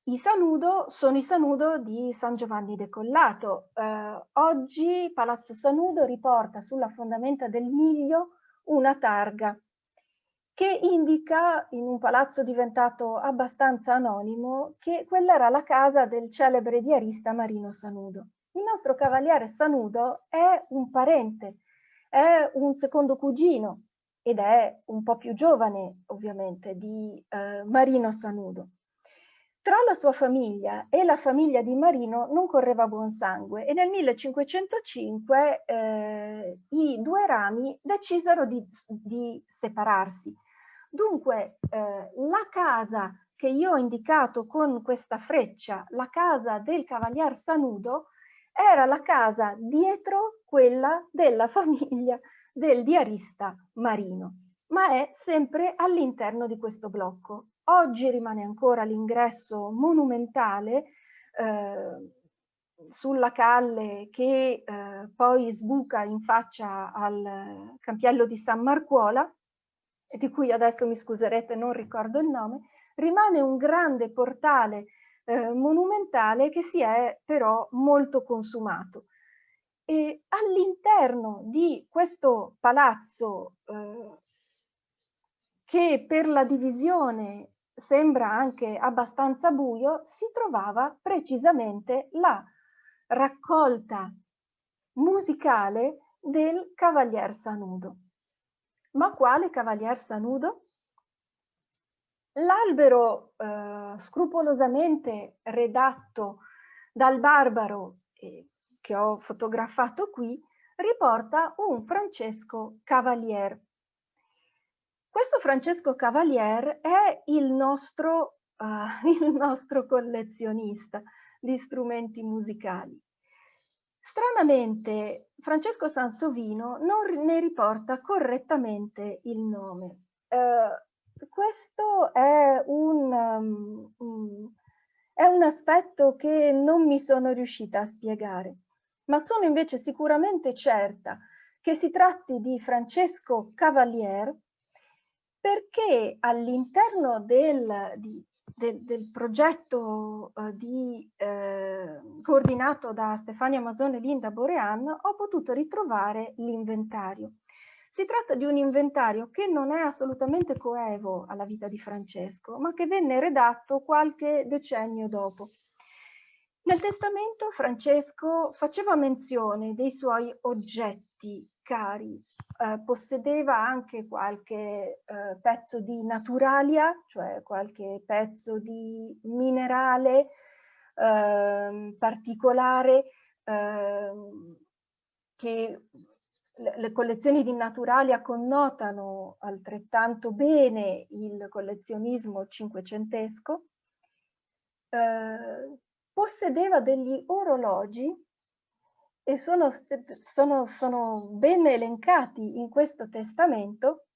I Sanudo sono i Sanudo di San Giovanni de Collato. Oggi Palazzo Sanudo riporta sulla fondamenta del Miglio una targa che indica, in un palazzo diventato abbastanza anonimo, che quella era la casa del celebre diarista Marino Sanudo. Il nostro cavaliere Sanudo è un parente, è un secondo cugino ed è un po' più giovane, ovviamente, di Marino Sanudo. Tra la sua famiglia e la famiglia di Marino non correva buon sangue e nel 1505 i due rami decisero di separarsi. Dunque la casa che io ho indicato con questa freccia, la casa del Cavalier Sanudo, era la casa dietro quella della famiglia del diarista Marino, ma è sempre all'interno di questo blocco. Oggi rimane ancora l'ingresso monumentale sulla calle che poi sbuca in faccia al campiello di San Marcuola, di cui adesso mi scuserete non ricordo il nome. Rimane un grande portale monumentale che si è però molto consumato. E all'interno di questo palazzo che per la divisione sembra anche abbastanza buio, si trovava precisamente la raccolta musicale del Cavalier Sanudo. Ma quale Cavalier Sanudo? L'albero scrupolosamente redatto dal Barbaro, che ho fotografato qui, riporta un Francesco Cavalier. Questo Francesco Cavalier è il nostro collezionista di strumenti musicali. Stranamente, Francesco Sansovino non ne riporta correttamente il nome. Questo è un aspetto che non mi sono riuscita a spiegare, ma sono invece sicuramente certa che si tratti di Francesco Cavalier, perché all'interno del progetto coordinato da Stefania Masone e Linda Borean ho potuto ritrovare l'inventario. Si tratta di un inventario che non è assolutamente coevo alla vita di Francesco, ma che venne redatto qualche decennio dopo. Nel testamento Francesco faceva menzione dei suoi oggetti cari, possedeva anche qualche pezzo di naturalia, cioè qualche pezzo di minerale particolare che le collezioni di naturalia connotano altrettanto bene il collezionismo cinquecentesco. Possedeva degli orologi e sono ben elencati in questo testamento.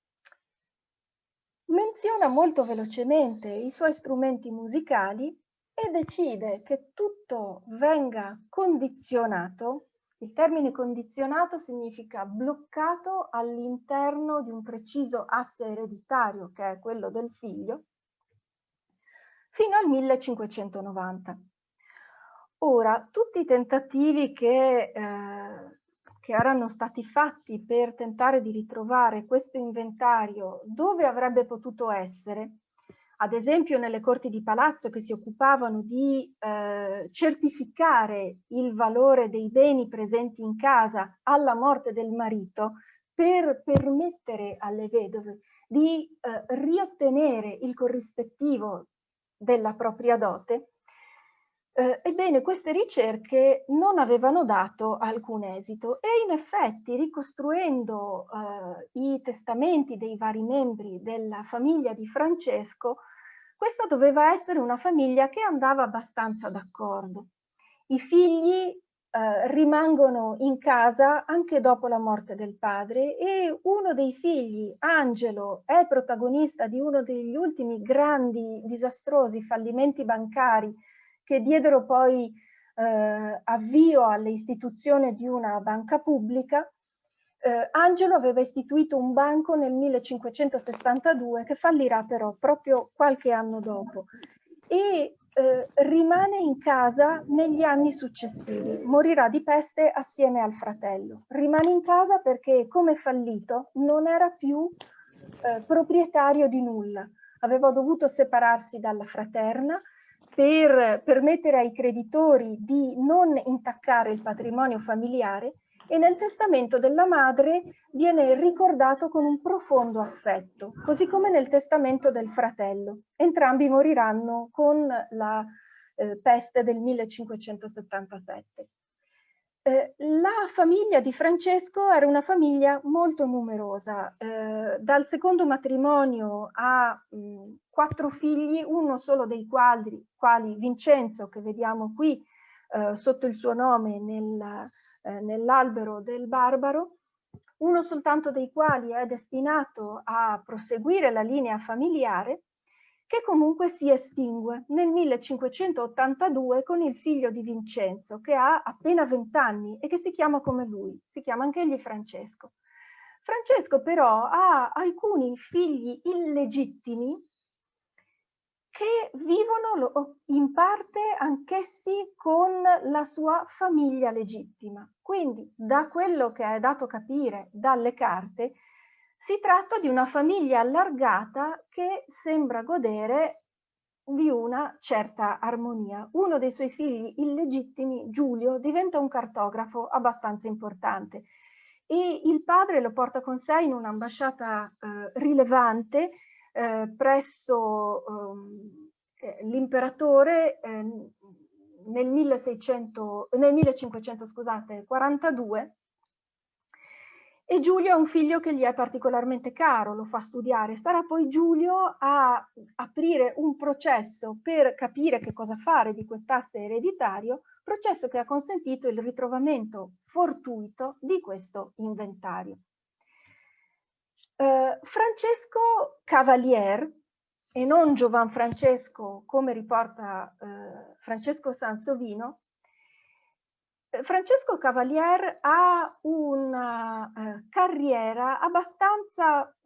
Menziona molto velocemente i suoi strumenti musicali e decide che tutto venga condizionato. Il termine condizionato significa bloccato all'interno di un preciso asse ereditario, che è quello del figlio, fino al 1590. Ora, tutti i tentativi che erano stati fatti per tentare di ritrovare questo inventario dove avrebbe potuto essere, ad esempio nelle corti di palazzo che si occupavano di certificare il valore dei beni presenti in casa alla morte del marito, per permettere alle vedove di riottenere il corrispettivo della propria dote, ebbene queste ricerche non avevano dato alcun esito e in effetti, ricostruendo i testamenti dei vari membri della famiglia di Francesco, Questa doveva essere una famiglia che andava abbastanza d'accordo. I figli rimangono in casa anche dopo la morte del padre e uno dei figli, Angelo, è protagonista di uno degli ultimi grandi, disastrosi fallimenti bancari che diedero poi avvio all'istituzione di una banca pubblica. Angelo aveva istituito un banco nel 1562 che fallirà però proprio qualche anno dopo e rimane in casa negli anni successivi. Morirà di peste assieme al fratello. Rimane in casa perché, come fallito, non era più proprietario di nulla. Aveva dovuto separarsi dalla fraterna per permettere ai creditori di non intaccare il patrimonio familiare e nel testamento della madre viene ricordato con un profondo affetto, così come nel testamento del fratello. Entrambi moriranno con la peste del 1577. La famiglia di Francesco era una famiglia molto numerosa. Dal secondo matrimonio ha 4 figli, uno solo dei quali Vincenzo, che vediamo qui sotto il suo nome nell'albero del Barbaro, uno soltanto dei quali è destinato a proseguire la linea familiare, che comunque si estingue nel 1582 con il figlio di Vincenzo, che ha appena 20 anni e che si chiama come lui, si chiama anch'egli Francesco. Francesco però ha alcuni figli illegittimi che vivono in parte anch'essi con la sua famiglia legittima. Quindi, da quello che è dato capire dalle carte, si tratta di una famiglia allargata che sembra godere di una certa armonia. Uno dei suoi figli illegittimi, Giulio, diventa un cartografo abbastanza importante e il padre lo porta con sé in un'ambasciata rilevante presso l'imperatore nel 1542 e Giulio è un figlio che gli è particolarmente caro, lo fa studiare. Sarà poi Giulio a aprire un processo per capire che cosa fare di quest'asse ereditario, processo che ha consentito il ritrovamento fortuito di questo inventario. Francesco Cavalier, e non Giovan Francesco come riporta Francesco Sansovino, Francesco Cavalier ha una carriera abbastanza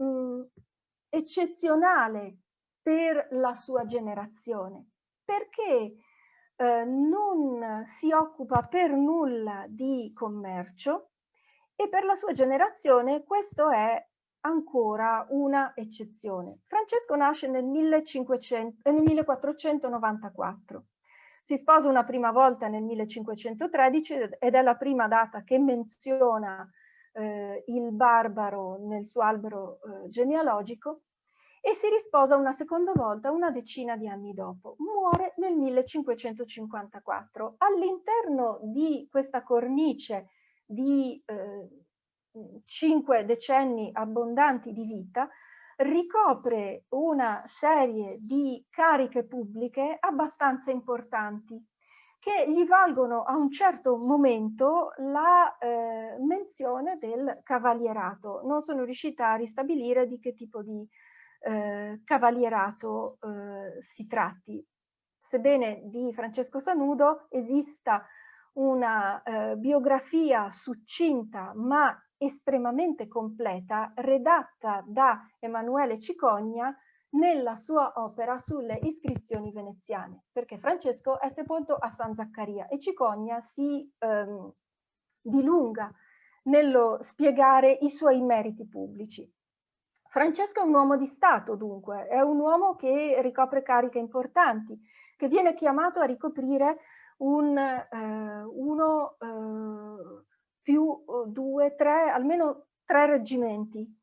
eccezionale per la sua generazione, perché non si occupa per nulla di commercio e per la sua generazione questo è ancora una eccezione. Francesco nasce nel 1494. Si sposa una prima volta nel 1513 ed è la prima data che menziona il Barbaro nel suo albero genealogico e si risposa una seconda volta una decina di anni dopo. Muore nel 1554. All'interno di questa cornice di 5 decenni abbondanti di vita, ricopre una serie di cariche pubbliche abbastanza importanti che gli valgono a un certo momento la menzione del cavalierato. Non sono riuscita a ristabilire di che tipo di cavalierato si tratti. Sebbene di Francesco Sanudo esista una biografia succinta ma estremamente completa, redatta da Emanuele Cicogna nella sua opera sulle iscrizioni veneziane, perché Francesco è sepolto a San Zaccaria e Cicogna si dilunga nello spiegare i suoi meriti pubblici. Francesco è un uomo di Stato, dunque, è un uomo che ricopre cariche importanti, che viene chiamato a ricoprire uno più 2, 3, almeno 3 reggimenti.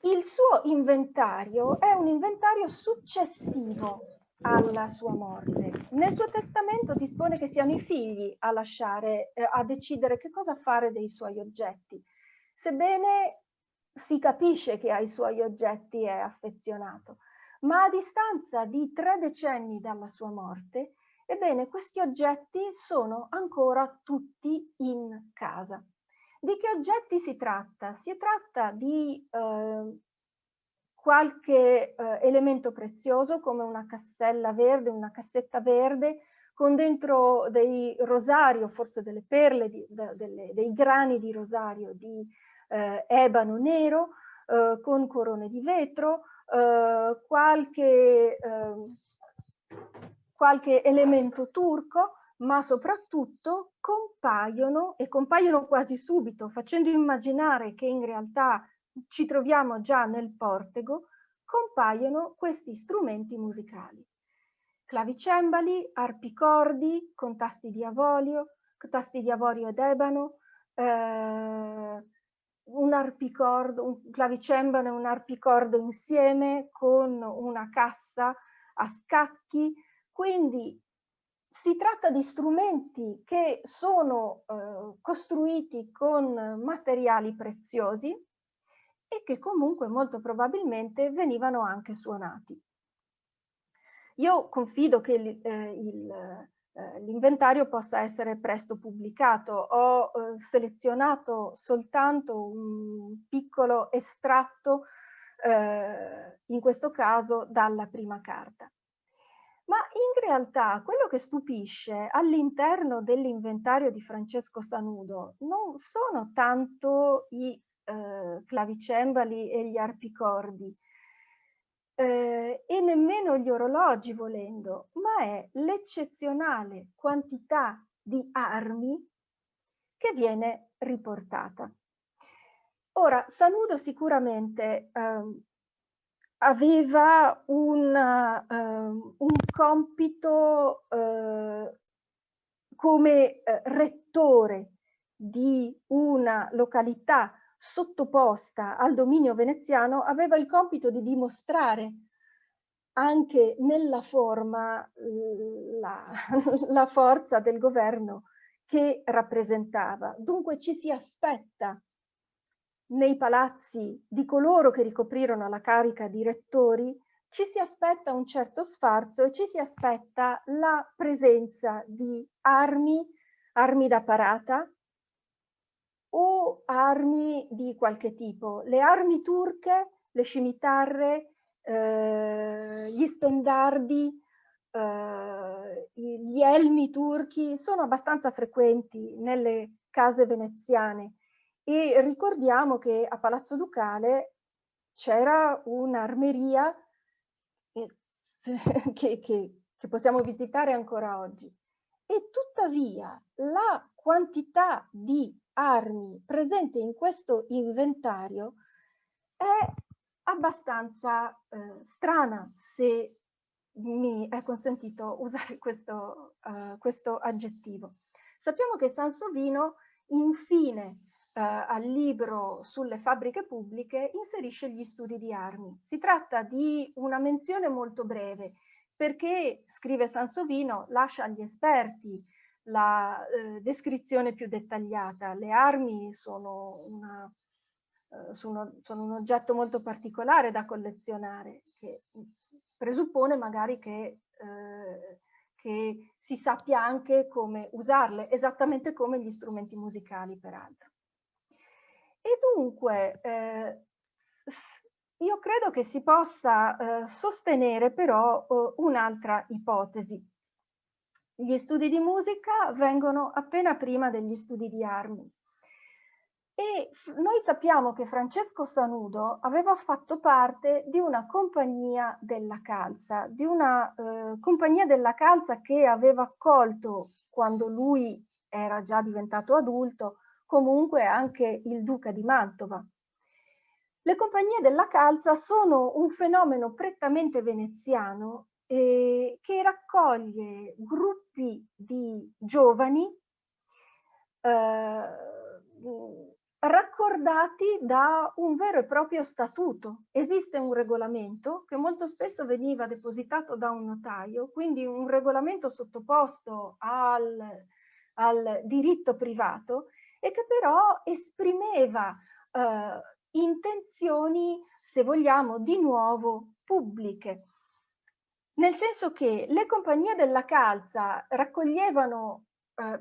Il suo inventario è un inventario successivo alla sua morte. Nel suo testamento dispone che siano i figli a lasciare, a decidere che cosa fare dei suoi oggetti. Sebbene si capisce che ai suoi oggetti è affezionato, Ma a distanza di 3 decenni dalla sua morte, ebbene, questi oggetti sono ancora tutti in casa. Di che oggetti si tratta? Si tratta di qualche elemento prezioso come una cassella verde, una cassetta verde con dentro dei rosari o forse delle perle, dei grani di rosario di ebano nero con corone di vetro, qualche elemento turco, ma soprattutto compaiono quasi subito, facendo immaginare che in realtà ci troviamo già nel Portego, compaiono questi strumenti musicali. Clavicembali, arpicordi con tasti di avorio ed ebano, un clavicembalo e un arpicordo insieme con una cassa a scacchi. Quindi si tratta di strumenti che sono costruiti con materiali preziosi e che comunque molto probabilmente venivano anche suonati. Io confido che l'inventario possa essere presto pubblicato. Ho selezionato soltanto un piccolo estratto, in questo caso dalla prima carta. Ma in realtà quello che stupisce all'interno dell'inventario di Francesco Sanudo non sono tanto i clavicembali e gli arpicordi, e nemmeno gli orologi volendo, ma è l'eccezionale quantità di armi che viene riportata. Ora, Sanudo sicuramente aveva un compito come rettore di una località sottoposta al dominio veneziano, aveva il compito di dimostrare anche nella forma la forza del governo che rappresentava. Dunque ci si aspetta nei palazzi di coloro che ricoprirono la carica di rettori, ci si aspetta un certo sfarzo e ci si aspetta la presenza di armi da parata o armi di qualche tipo. Le armi turche, le scimitarre, gli stendardi, gli elmi turchi sono abbastanza frequenti nelle case veneziane. E ricordiamo che a Palazzo Ducale c'era un'armeria che possiamo visitare ancora oggi. E tuttavia la quantità di armi presente in questo inventario è abbastanza strana, se mi è consentito usare questo aggettivo. Sappiamo che Sansovino infine al libro sulle fabbriche pubbliche inserisce gli studi di armi. Si tratta di una menzione molto breve perché, scrive Sansovino, lascia agli esperti la descrizione più dettagliata. Le armi sono un oggetto molto particolare da collezionare, che presuppone magari che si sappia anche come usarle, esattamente come gli strumenti musicali, peraltro. E dunque, io credo che si possa sostenere però un'altra ipotesi. Gli studi di musica vengono appena prima degli studi di armi. E noi sappiamo che Francesco Sanudo aveva fatto parte di una compagnia della calza, che aveva accolto, quando lui era già diventato adulto, comunque anche il duca di Mantova. Le compagnie della calza sono un fenomeno prettamente veneziano che raccoglie gruppi di giovani raccordati da un vero e proprio statuto. Esiste un regolamento che molto spesso veniva depositato da un notaio, quindi un regolamento sottoposto al diritto privato e che però esprimeva intenzioni, se vogliamo, di nuovo pubbliche. nel senso che le compagnie della calza raccoglievano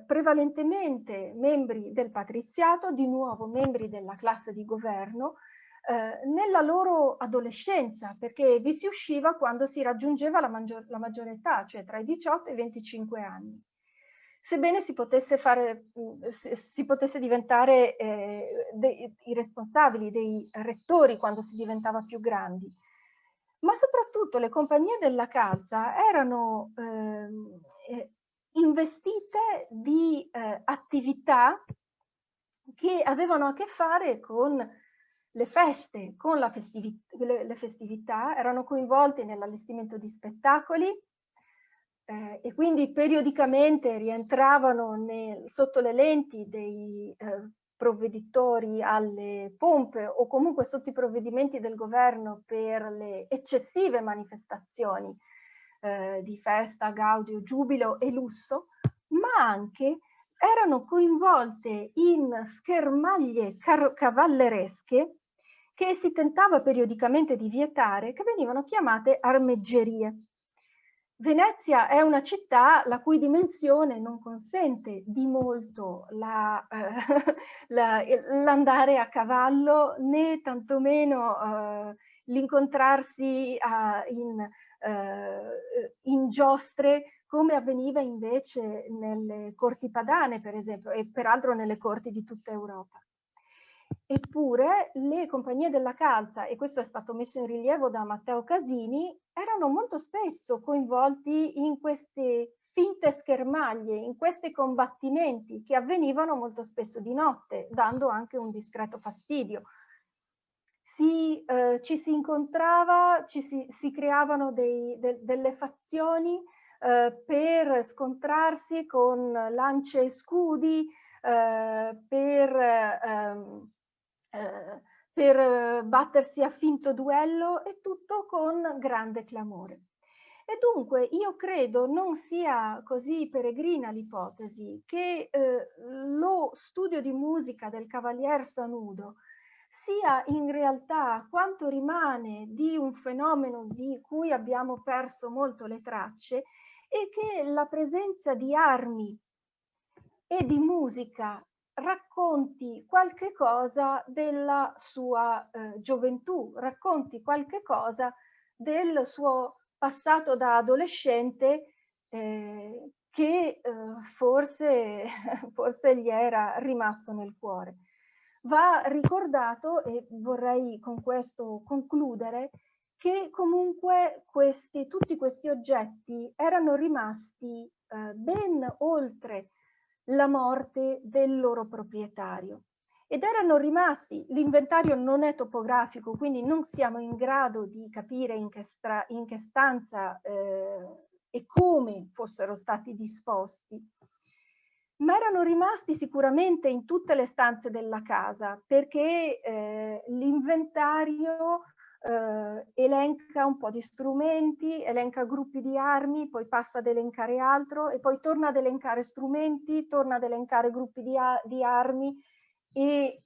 prevalentemente membri del patriziato, di nuovo membri della classe di governo, nella loro adolescenza, perché vi si usciva quando si raggiungeva la maggiore età, cioè tra i 18 e i 25 anni. Sebbene si potesse si potesse diventare i responsabili, dei rettori quando si diventava più grandi. Ma soprattutto le compagnie della calza erano investite di attività che avevano a che fare con le feste, con le festività, erano coinvolti nell'allestimento di spettacoli e quindi periodicamente rientravano sotto le lenti dei provveditori alle pompe o comunque sotto i provvedimenti del governo per le eccessive manifestazioni di festa, gaudio, giubilo e lusso, ma anche erano coinvolte in schermaglie cavalleresche che si tentava periodicamente di vietare, che venivano chiamate armeggerie. Venezia è una città la cui dimensione non consente di molto l'andare a cavallo, né tantomeno l'incontrarsi in giostre come avveniva invece nelle corti padane, per esempio, e peraltro nelle corti di tutta Europa. Eppure le compagnie della calza, e questo è stato messo in rilievo da Matteo Casini, erano molto spesso coinvolti in queste finte schermaglie, in questi combattimenti che avvenivano molto spesso di notte, dando anche un discreto fastidio. Ci si incontrava, si creavano delle fazioni per scontrarsi con lance e scudi, per battersi a finto duello, e tutto con grande clamore. E dunque io credo non sia così peregrina l'ipotesi che lo studio di musica del Cavalier Sanudo sia in realtà quanto rimane di un fenomeno di cui abbiamo perso molto le tracce, e che la presenza di armi e di musica racconti qualche cosa della sua gioventù, racconti qualche cosa del suo passato da adolescente che forse, forse gli era rimasto nel cuore. Va ricordato, e vorrei con questo concludere, che comunque tutti questi oggetti erano rimasti ben oltre la morte del loro proprietario ed erano rimasti, l'inventario non è topografico, quindi non siamo in grado di capire in che stanza e come fossero stati disposti, ma erano rimasti sicuramente in tutte le stanze della casa, perché l'inventario elenca un po' di strumenti, elenca gruppi di armi, poi passa ad elencare altro e poi torna ad elencare strumenti, torna ad elencare gruppi di armi e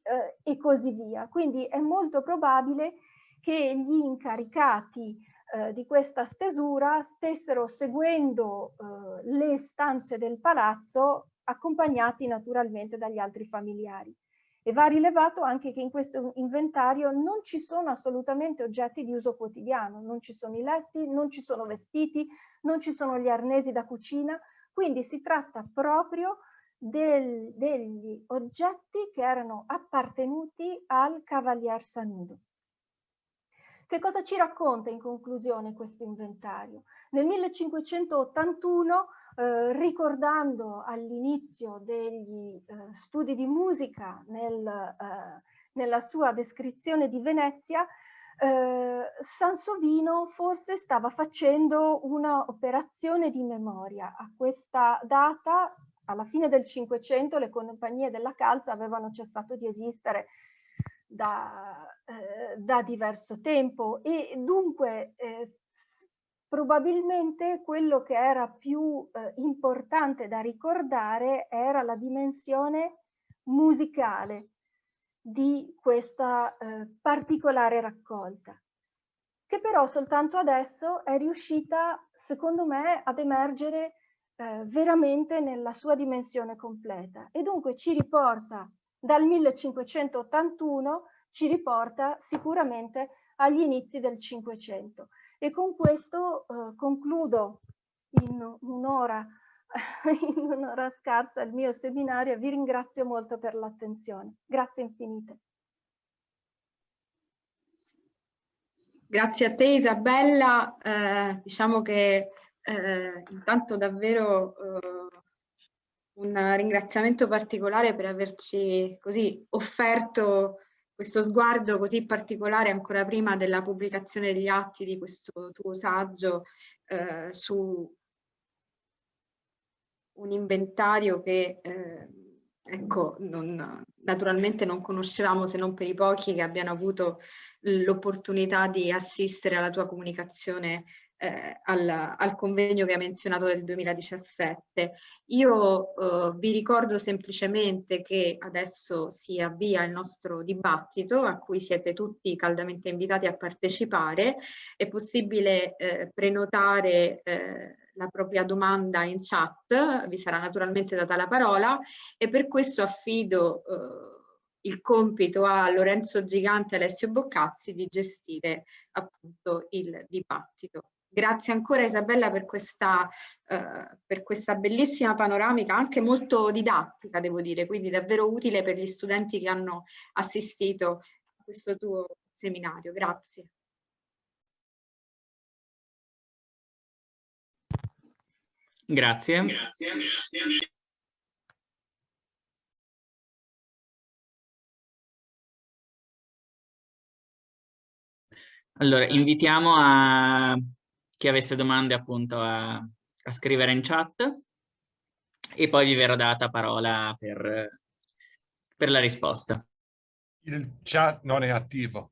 così via. Quindi è molto probabile che gli incaricati di questa stesura stessero seguendo le stanze del palazzo, accompagnati naturalmente dagli altri familiari. E va rilevato anche che in questo inventario non ci sono assolutamente oggetti di uso quotidiano, non ci sono i letti, non ci sono vestiti, non ci sono gli arnesi da cucina, quindi si tratta proprio degli oggetti che erano appartenuti al Cavalier Sanudo. Che cosa ci racconta in conclusione questo inventario? Nel 1581, ricordando all'inizio degli studi di musica nella sua descrizione di Venezia, Sansovino forse stava facendo un'operazione di memoria. A questa data, alla fine del Cinquecento, le compagnie della calza avevano cessato di esistere da diverso tempo, e dunque probabilmente quello che era più importante da ricordare era la dimensione musicale di questa particolare raccolta, che però soltanto adesso è riuscita secondo me, ad emergere veramente nella sua dimensione completa, e dunque ci riporta dal 1581, ci riporta sicuramente agli inizi del Cinquecento. E con questo concludo in un'ora scarsa il mio seminario e vi ringrazio molto per l'attenzione. Grazie infinite. Grazie a te Isabella, diciamo che intanto davvero un ringraziamento particolare per averci così offerto questo sguardo così particolare ancora prima della pubblicazione degli atti di questo tuo saggio su un inventario che ecco, naturalmente non conoscevamo, se non per i pochi che abbiano avuto l'opportunità di assistere alla tua comunicazione al convegno che hai menzionato del 2017. Io vi ricordo semplicemente che adesso si avvia il nostro dibattito a cui siete tutti caldamente invitati a partecipare. È possibile prenotare la propria domanda in chat, vi sarà naturalmente data la parola, e per questo affido il compito a Lorenzo Gigante e Alessio Boccazzi di gestire appunto il dibattito. Grazie ancora Isabella per questa bellissima panoramica, anche molto didattica devo dire, quindi davvero utile per gli studenti che hanno assistito a questo tuo seminario. Grazie. Grazie. Allora, invitiamo a chi avesse domande appunto a scrivere in chat e poi vi verrà data parola per la risposta. Il chat non è attivo.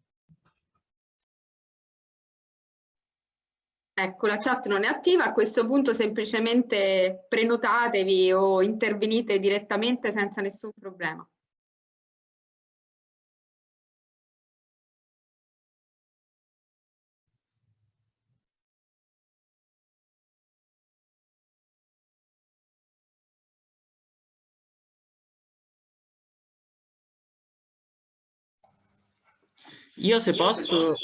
Ecco, la chat non è attiva, a questo punto semplicemente prenotatevi o intervenite direttamente senza nessun problema. Io se posso...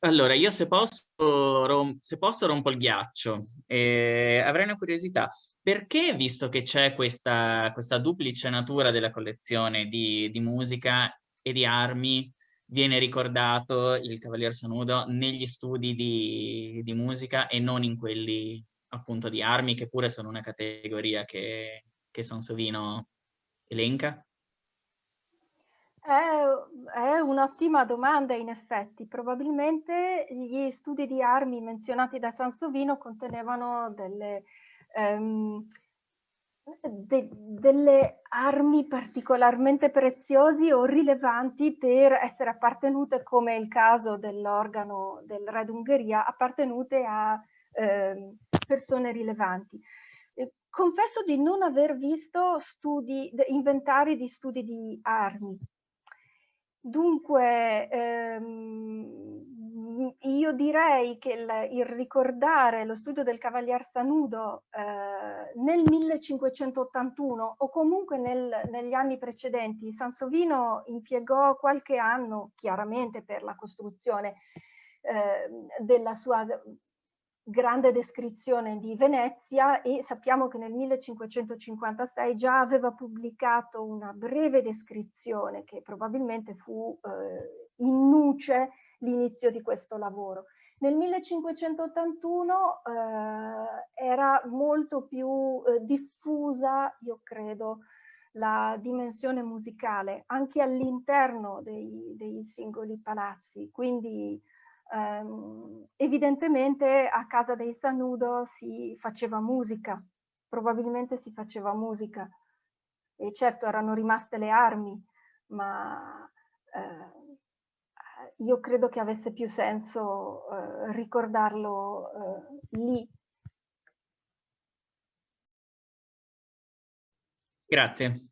Allora, io se posso rompo il ghiaccio. Avrei una curiosità. Perché, visto che c'è questa duplice natura della collezione di musica e di armi, viene ricordato il Cavalier Sanudo negli studi di musica e non in quelli appunto di armi, che pure sono una categoria che Sansovino elenca? È un'ottima domanda in effetti. Probabilmente gli studi di armi menzionati da Sansovino contenevano delle armi particolarmente preziosi o rilevanti per essere appartenute, come il caso dell'organo del re d'Ungheria, appartenute a persone rilevanti. Confesso di non aver visto inventari di studi di armi. Dunque, io direi che il ricordare lo studio del Cavalier Sanudo nel 1581 o comunque negli anni precedenti, Sansovino impiegò qualche anno chiaramente per la costruzione della sua grande descrizione di Venezia, e sappiamo che nel 1556 già aveva pubblicato una breve descrizione che probabilmente fu in nuce l'inizio di questo lavoro. Nel 1581 era molto più diffusa, io credo, la dimensione musicale anche all'interno dei singoli palazzi, quindi evidentemente a casa dei Sanudo si faceva musica, probabilmente si faceva musica, e certo erano rimaste le armi, ma io credo che avesse più senso ricordarlo lì. Grazie.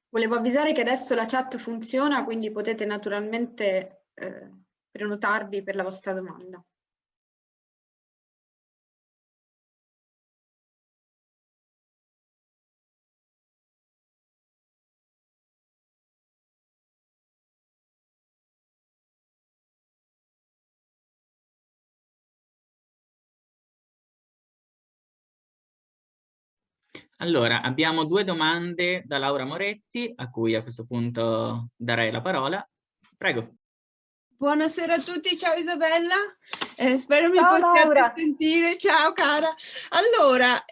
Volevo avvisare che adesso la chat funziona, quindi potete naturalmente prenotarvi per la vostra domanda. Allora, abbiamo 2 domande da Laura Moretti, a cui a questo punto darei la parola. Prego. Buonasera a tutti, ciao Isabella, spero mi Ciao, possiate Laura. sentire, ciao cara. Allora,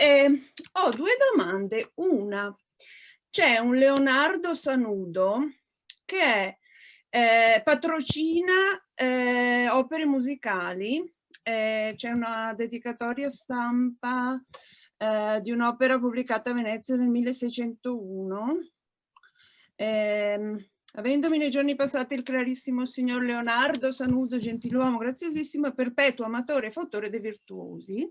ho 2 domande. Una, c'è un Leonardo Sanudo che patrocina opere musicali, c'è una dedicatoria stampa di un'opera pubblicata a Venezia nel 1601. Avendomi nei giorni passati il clarissimo signor Leonardo Sanudo, gentiluomo graziosissimo e perpetuo amatore e fautore dei virtuosi,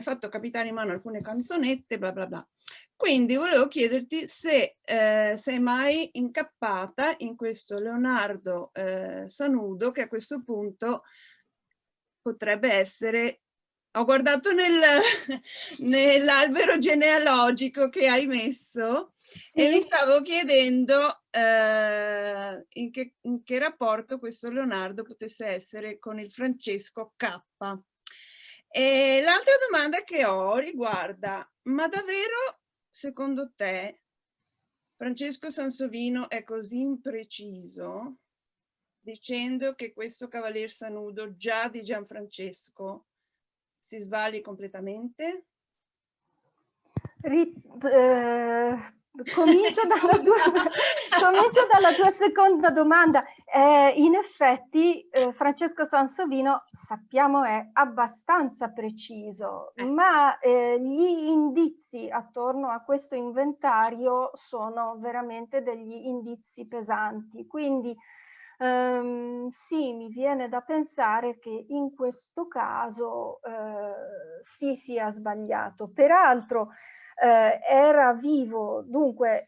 fatto capitare in mano alcune canzonette, bla bla bla. Quindi volevo chiederti se sei mai incappata in questo Leonardo Sanudo, che a questo punto potrebbe essere... Ho guardato nell'albero genealogico che hai messo e mi stavo chiedendo in che rapporto questo Leonardo potesse essere con il Francesco K. E l'altra domanda che ho riguarda, ma davvero secondo te Francesco Sansovino è così impreciso dicendo che questo Cavalier Sanudo già di Gianfrancesco si sbagli completamente? Comincio dalla tua seconda domanda. In effetti Francesco Sansovino sappiamo è abbastanza preciso, ma gli indizi attorno a questo inventario sono veramente degli indizi pesanti, quindi sì, mi viene da pensare che in questo caso sì, sia sbagliato. Peraltro era vivo, dunque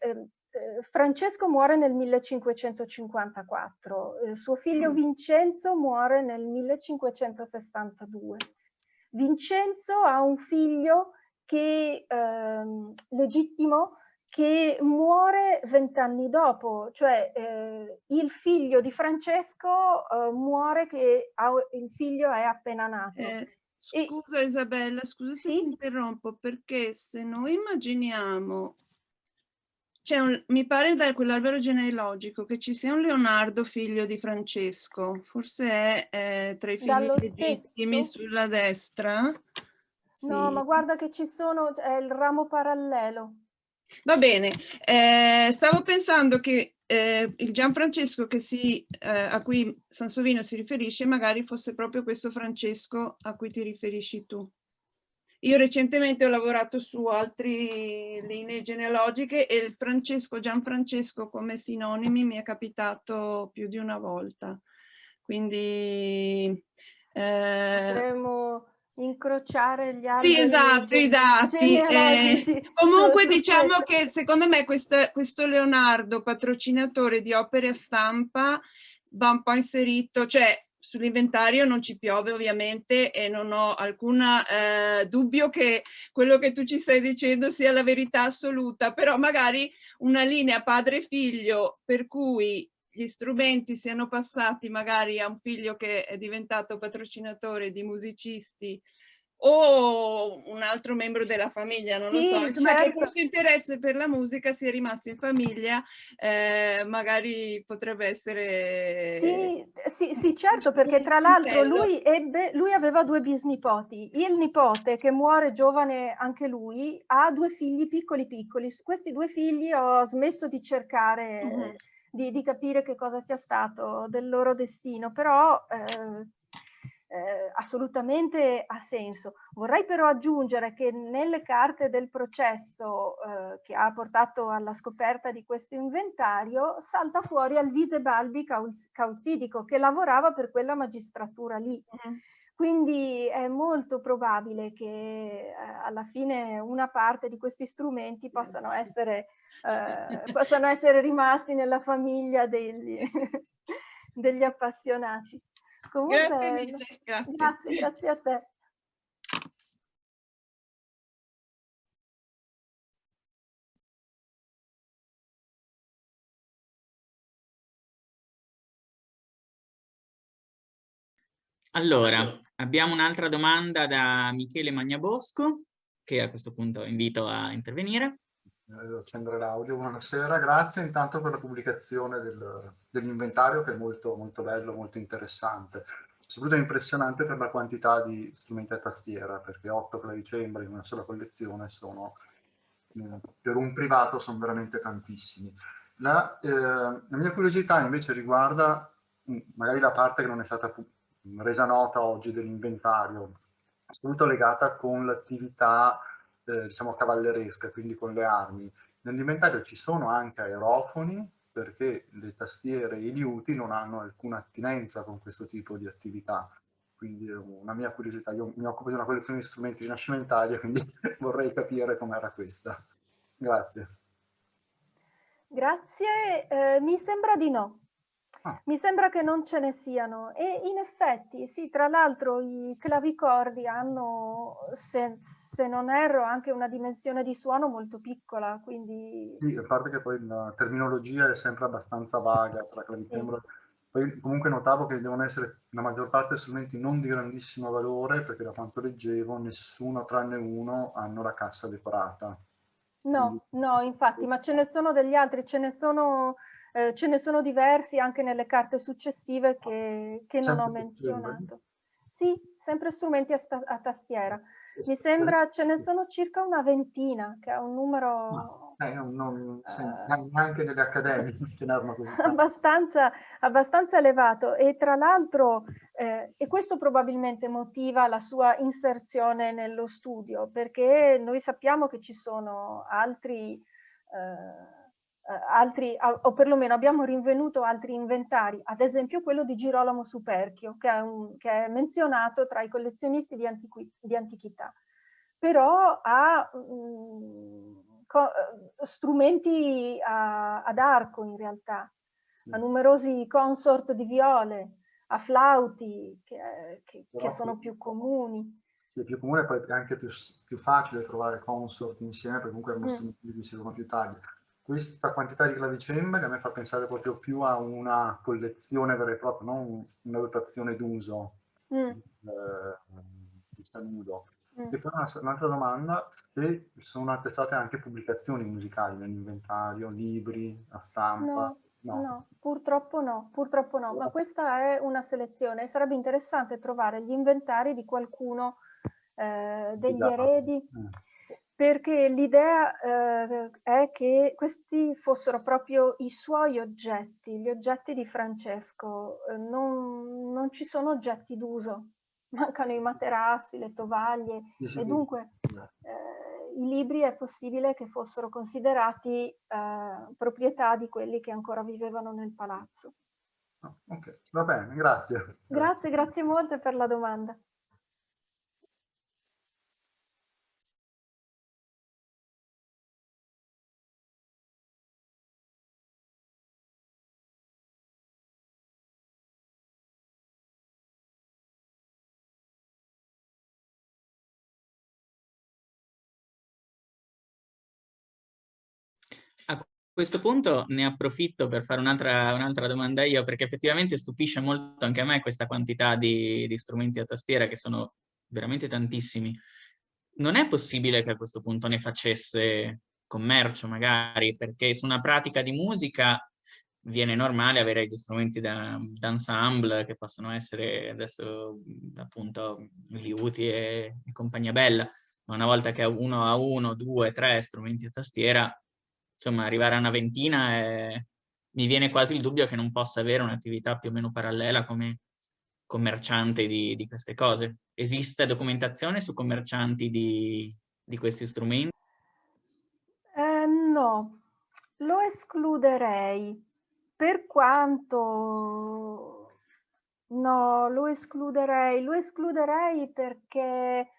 Francesco muore nel 1554, suo figlio Vincenzo muore nel 1562. Vincenzo ha un figlio che, legittimo, che muore 20 anni dopo, cioè il figlio di Francesco muore che il figlio è appena nato. Scusa Isabella, scusa se ti interrompo, perché se noi immaginiamo, mi pare da quell'albero genealogico che ci sia un Leonardo figlio di Francesco, forse è tra i figli legittimi sulla destra. No, ma guarda che ci sono, è il ramo parallelo. Va bene, stavo pensando che il Gianfrancesco a cui Sansovino si riferisce magari fosse proprio questo Francesco a cui ti riferisci tu. Io recentemente ho lavorato su altre linee genealogiche e il Gianfrancesco come sinonimi mi è capitato più di una volta. Quindi... potremmo incrociare gli alberi, sì, esatto, i dati. Comunque diciamo che secondo me questo Leonardo, patrocinatore di opere a stampa, va un po' inserito, cioè sull'inventario non ci piove ovviamente e non ho alcun dubbio che quello che tu ci stai dicendo sia la verità assoluta, però magari una linea padre-figlio per cui gli strumenti siano passati magari a un figlio che è diventato patrocinatore di musicisti o un altro membro della famiglia, non lo so, insomma che questo interesse per la musica sia rimasto in famiglia, magari potrebbe essere... Sì, certo, perché tra l'altro lui aveva 2 bisnipoti, il nipote che muore giovane anche lui ha 2 figli piccoli, su questi 2 figli ho smesso di cercare di capire che cosa sia stato del loro destino, però assolutamente ha senso. Vorrei però aggiungere che nelle carte del processo che ha portato alla scoperta di questo inventario salta fuori Alvise Balbi Causidico che lavorava per quella magistratura lì. Quindi è molto probabile che alla fine una parte di questi strumenti possano essere rimasti nella famiglia degli appassionati. Comunque, Grazie mille, grazie. Grazie, grazie a te. Allora, abbiamo un'altra domanda da Michele Magnabosco, che a questo punto invito a intervenire. Devo accendere l'audio. Buonasera, grazie intanto per la pubblicazione dell'inventario, che è molto, molto bello, molto interessante. Soprattutto è impressionante per la quantità di strumenti a tastiera, perché 8 clavicembali in una sola collezione sono, per un privato, sono veramente tantissimi. La mia curiosità invece riguarda magari la parte che non è stata resa nota oggi dell'inventario, soprattutto legata con l'attività diciamo cavalleresca, quindi con le armi. Nell'inventario ci sono anche aerofoni, perché le tastiere e i liuti non hanno alcuna attinenza con questo tipo di attività. Quindi è una mia curiosità. Io mi occupo di una collezione di strumenti rinascimentali, quindi vorrei capire com'era questa. Grazie. Grazie, mi sembra di no. Ah. Mi sembra che non ce ne siano e in effetti sì, tra l'altro i clavicordi hanno, se non erro, anche una dimensione di suono molto piccola, quindi... Sì, a parte che poi la terminologia è sempre abbastanza vaga tra clavicembalo. Sì. Poi comunque notavo che devono essere la maggior parte strumenti non di grandissimo valore, perché da quanto leggevo nessuno tranne uno hanno la cassa decorata. No, no, infatti, ma ce ne sono degli altri, ce ne sono diversi anche nelle carte successive che non ho menzionato. Sì, sempre strumenti a tastiera. Mi sembra ce ne sono circa una ventina, che è un numero... neanche nelle accademie ce n'erano così. abbastanza elevato. E tra l'altro, e questo probabilmente motiva la sua inserzione nello studio, perché noi sappiamo che ci sono altri, o perlomeno abbiamo rinvenuto altri inventari, ad esempio quello di Girolamo Superchio, che è menzionato tra i collezionisti di antichità, però ha strumenti ad arco in realtà, a numerosi consort di viole, a flauti che sono più comuni. Sì, più comune, poi è anche più facile trovare consort insieme, perché comunque erano strumenti che si più tagli. Questa quantità di clavicembali a me fa pensare proprio più a una collezione vera e propria, non una dotazione d'uso di stanudo. E poi un'altra domanda, se sono attestate anche pubblicazioni musicali nell'inventario, libri, a stampa? No, purtroppo no, ma questa è una selezione. Sarebbe interessante trovare gli inventari di qualcuno degli eredi, perché l'idea è che questi fossero proprio i suoi oggetti, gli oggetti di Francesco. Non ci sono oggetti d'uso, mancano i materassi, le tovaglie, e dunque i libri è possibile che fossero considerati proprietà di quelli che ancora vivevano nel palazzo. Ok, va bene, grazie. Grazie molte per la domanda. A questo punto ne approfitto per fare un'altra domanda io, perché effettivamente stupisce molto anche a me questa quantità di strumenti a tastiera, che sono veramente tantissimi. Non è possibile che a questo punto ne facesse commercio, magari, perché su una pratica di musica viene normale avere gli strumenti d'ensemble, che possono essere adesso appunto liuti e compagnia bella, ma una volta che uno ha 1, 2, 3 strumenti a tastiera, insomma, arrivare a una ventina mi viene quasi il dubbio che non possa avere un'attività più o meno parallela come commerciante di queste cose. Esiste documentazione su commercianti di questi strumenti? No, lo escluderei, per quanto... No, lo escluderei perché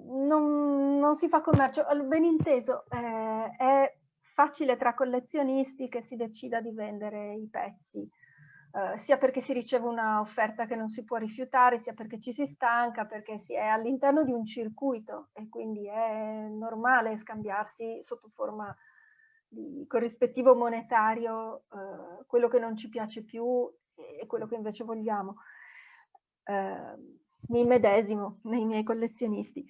non si fa commercio. Ben inteso, è facile tra collezionisti che si decida di vendere i pezzi, sia perché si riceve una offerta che non si può rifiutare, sia perché ci si stanca, perché si è all'interno di un circuito e quindi è normale scambiarsi sotto forma di corrispettivo monetario quello che non ci piace più e quello che invece vogliamo. Mi immedesimo nei miei collezionisti.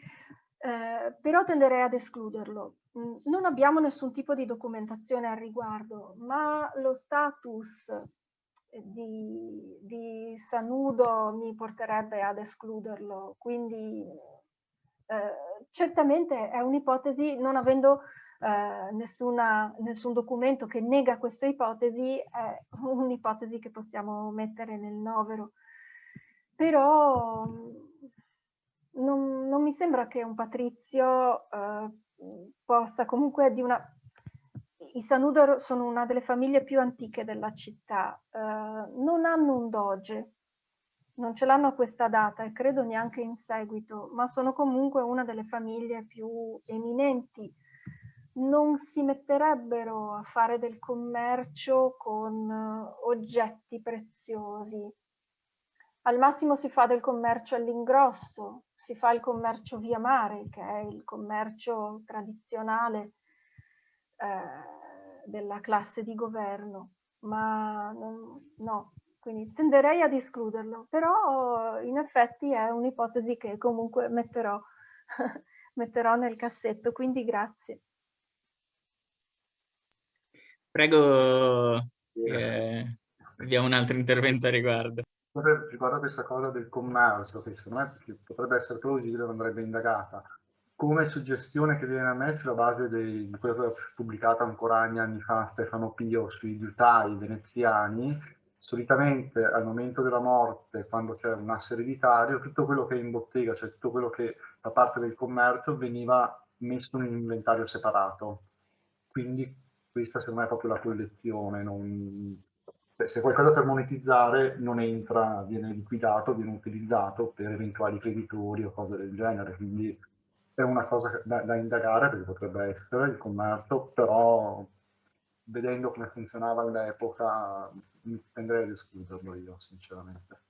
Però tenderei ad escluderlo. Non abbiamo nessun tipo di documentazione al riguardo, ma lo status di Sanudo mi porterebbe ad escluderlo. Quindi certamente è un'ipotesi, non avendo nessun documento che nega questa ipotesi, è un'ipotesi che possiamo mettere nel novero. Però non mi sembra che un patrizio possa comunque i Sanudo sono una delle famiglie più antiche della città, non hanno un doge, non ce l'hanno a questa data e credo neanche in seguito, ma sono comunque una delle famiglie più eminenti. Non si metterebbero a fare del commercio con oggetti preziosi. Al massimo si fa del commercio all'ingrosso, si fa il commercio via mare, che è il commercio tradizionale della classe di governo, ma no, quindi tenderei ad escluderlo, però in effetti è un'ipotesi che comunque metterò, metterò nel cassetto, quindi grazie. Prego, abbiamo un altro intervento a riguardo. Riguardo a questa cosa del commercio, che secondo me potrebbe essere plausibile, andrebbe indagata. Come suggestione che viene a me sulla base di quello che ho pubblicato ancora anni fa Stefano Pio sui liutai veneziani, solitamente al momento della morte, quando c'è un asse ereditario, tutto quello che è in bottega, cioè tutto quello che fa parte del commercio, veniva messo in un inventario separato. Quindi questa secondo me è proprio la collezione. Se qualcosa per monetizzare non entra, viene liquidato, viene utilizzato per eventuali creditori o cose del genere. Quindi è una cosa da indagare, perché potrebbe essere il commercio, però vedendo come funzionava all'epoca mi tenderei ad escluderlo io, sinceramente.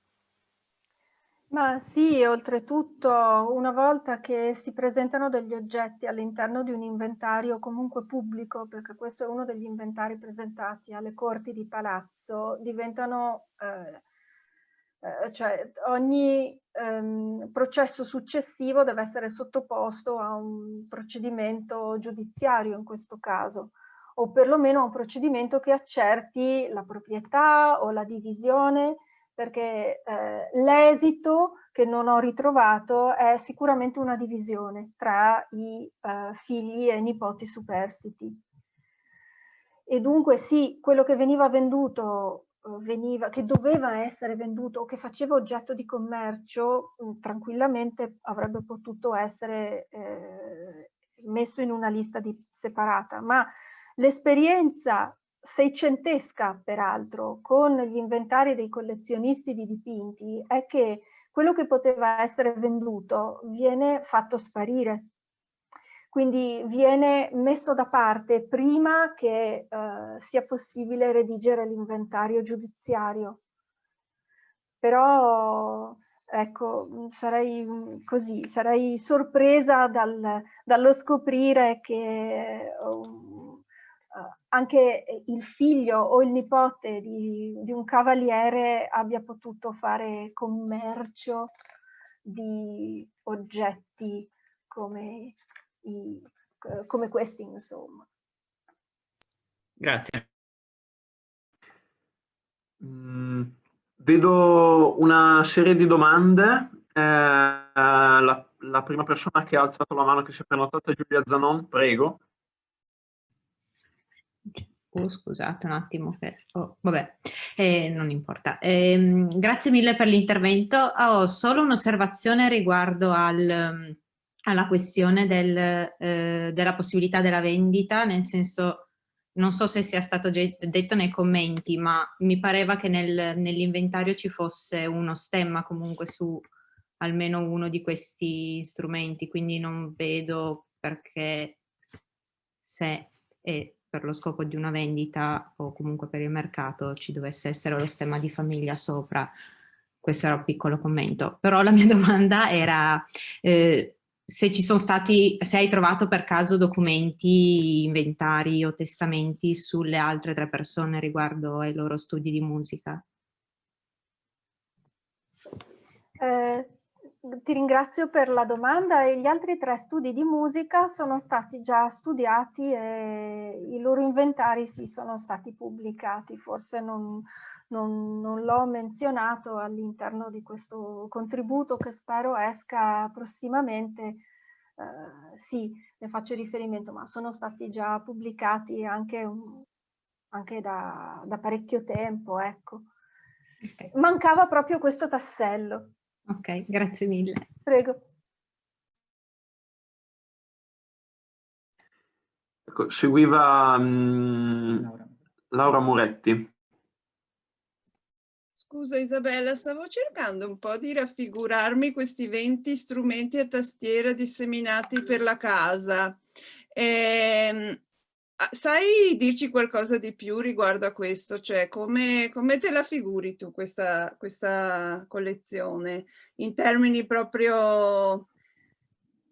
Ma sì, oltretutto, una volta che si presentano degli oggetti all'interno di un inventario comunque pubblico, perché questo è uno degli inventari presentati alle corti di palazzo, diventano, cioè ogni processo successivo deve essere sottoposto a un procedimento giudiziario in questo caso, o perlomeno a un procedimento che accerti la proprietà o la divisione, perché l'esito che non ho ritrovato è sicuramente una divisione tra i figli e nipoti superstiti. E dunque sì, quello che veniva venduto, che doveva essere venduto o che faceva oggetto di commercio, tranquillamente avrebbe potuto essere messo in una lista separata, ma l'esperienza seicentesca, peraltro, con gli inventari dei collezionisti di dipinti è che quello che poteva essere venduto viene fatto sparire. Quindi viene messo da parte prima che sia possibile redigere l'inventario giudiziario. Però ecco, sarei sorpresa dallo scoprire che anche il figlio o il nipote di un cavaliere abbia potuto fare commercio di oggetti come questi, insomma. Grazie. Vedo una serie di domande. La prima persona che ha alzato la mano, che si è prenotata, è Giulia Zanon, prego. Scusate un attimo, vabbè, non importa. Grazie mille per l'intervento. Ho solo un'osservazione riguardo alla questione della possibilità della vendita, nel senso, non so se sia stato detto nei commenti, ma mi pareva che nell'inventario ci fosse uno stemma comunque su almeno uno di questi strumenti, quindi non vedo perché se per lo scopo di una vendita o comunque per il mercato ci dovesse essere lo stemma di famiglia sopra. Questo era un piccolo commento. Però la mia domanda era se ci sono stati, se hai trovato per caso documenti, inventari o testamenti sulle altre 3 persone riguardo ai loro studi di musica. Ti ringrazio per la domanda. E gli altri 3 studi di musica sono stati già studiati e i loro inventari sì, sono stati pubblicati. Forse non l'ho menzionato all'interno di questo contributo che spero esca prossimamente. Sì, ne faccio riferimento, ma sono stati già pubblicati anche da parecchio tempo, ecco. Okay. Mancava proprio questo tassello. Ok, grazie mille. Prego. Ecco, seguiva Laura Moretti. Scusa Isabella, stavo cercando un po' di raffigurarmi questi 20 strumenti a tastiera disseminati per la casa. Sai dirci qualcosa di più riguardo a questo? Cioè, come te la figuri tu questa collezione in termini proprio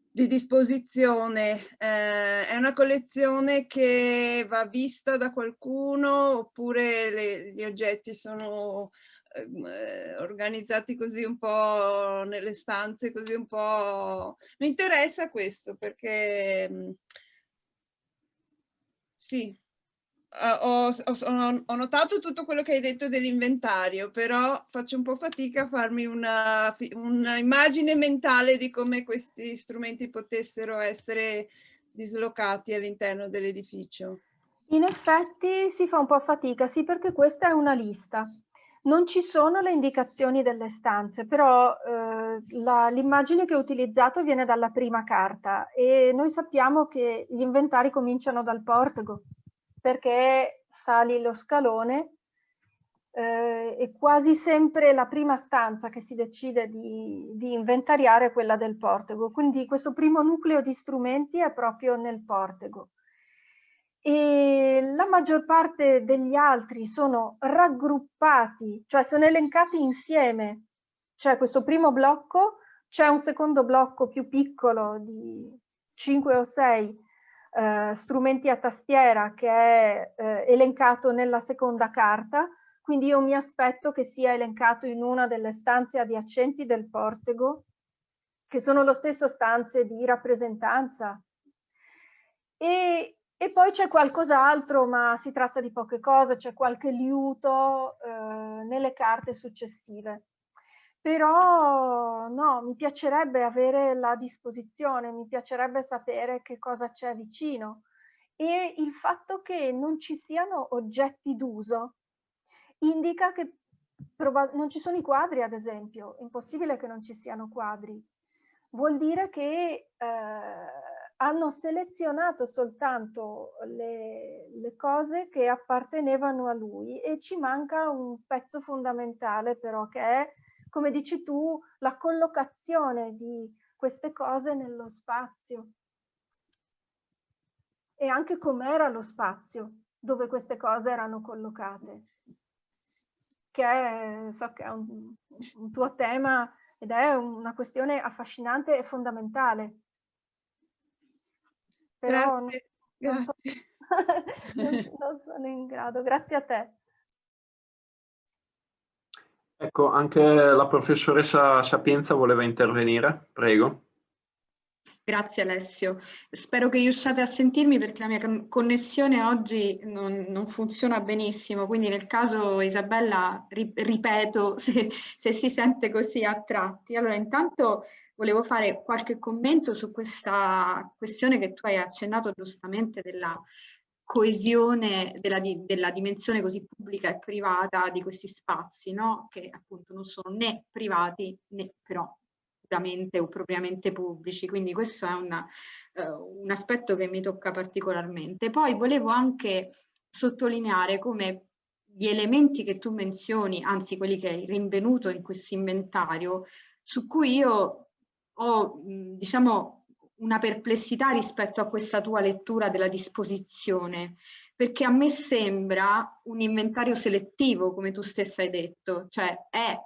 di disposizione? È una collezione che va vista da qualcuno oppure gli oggetti sono organizzati così un po' nelle stanze, così un po'... Mi interessa questo perché sì, ho notato tutto quello che hai detto dell'inventario, però faccio un po' fatica a farmi una immagine mentale di come questi strumenti potessero essere dislocati all'interno dell'edificio. In effetti si fa un po' fatica, sì, perché questa è una lista. Non ci sono le indicazioni delle stanze, però l'immagine che ho utilizzato viene dalla prima carta e noi sappiamo che gli inventari cominciano dal portico, perché sali lo scalone e quasi sempre la prima stanza che si decide di inventariare è quella del portico. Quindi questo primo nucleo di strumenti è proprio nel portico. E la maggior parte degli altri sono raggruppati, cioè sono elencati insieme. C'è questo primo blocco, c'è un secondo blocco più piccolo di 5 o 6 strumenti a tastiera che è elencato nella seconda carta, quindi io mi aspetto che sia elencato in una delle stanze adiacenti del portico, che sono lo stesso stanze di rappresentanza. E poi c'è qualcos'altro, ma si tratta di poche cose, c'è qualche liuto nelle carte successive. Però no, mi piacerebbe avere la disposizione, mi piacerebbe sapere che cosa c'è vicino. E il fatto che non ci siano oggetti d'uso indica che non ci sono i quadri, ad esempio. È impossibile che non ci siano quadri. Vuol dire che hanno selezionato soltanto le cose che appartenevano a lui e ci manca un pezzo fondamentale però che è, come dici tu, la collocazione di queste cose nello spazio e anche com'era lo spazio dove queste cose erano collocate, so che è un tuo tema ed è una questione affascinante e fondamentale. Però Grazie. non sono in grado. Grazie a te. Ecco, anche la professoressa Sapienza voleva intervenire, prego. Grazie Alessio, spero che riusciate a sentirmi perché la mia connessione oggi non funziona benissimo, quindi nel caso Isabella ripeto se si sente così a tratti. Allora intanto volevo fare qualche commento su questa questione che tu hai accennato giustamente della coesione della dimensione così pubblica e privata di questi spazi, no? Che appunto non sono né privati né però puramente o propriamente pubblici, quindi questo è un aspetto che mi tocca particolarmente. Poi volevo anche sottolineare come gli elementi che tu menzioni, anzi quelli che hai rinvenuto in questo inventario, su cui io ho diciamo una perplessità rispetto a questa tua lettura della disposizione, perché a me sembra un inventario selettivo, come tu stessa hai detto, cioè è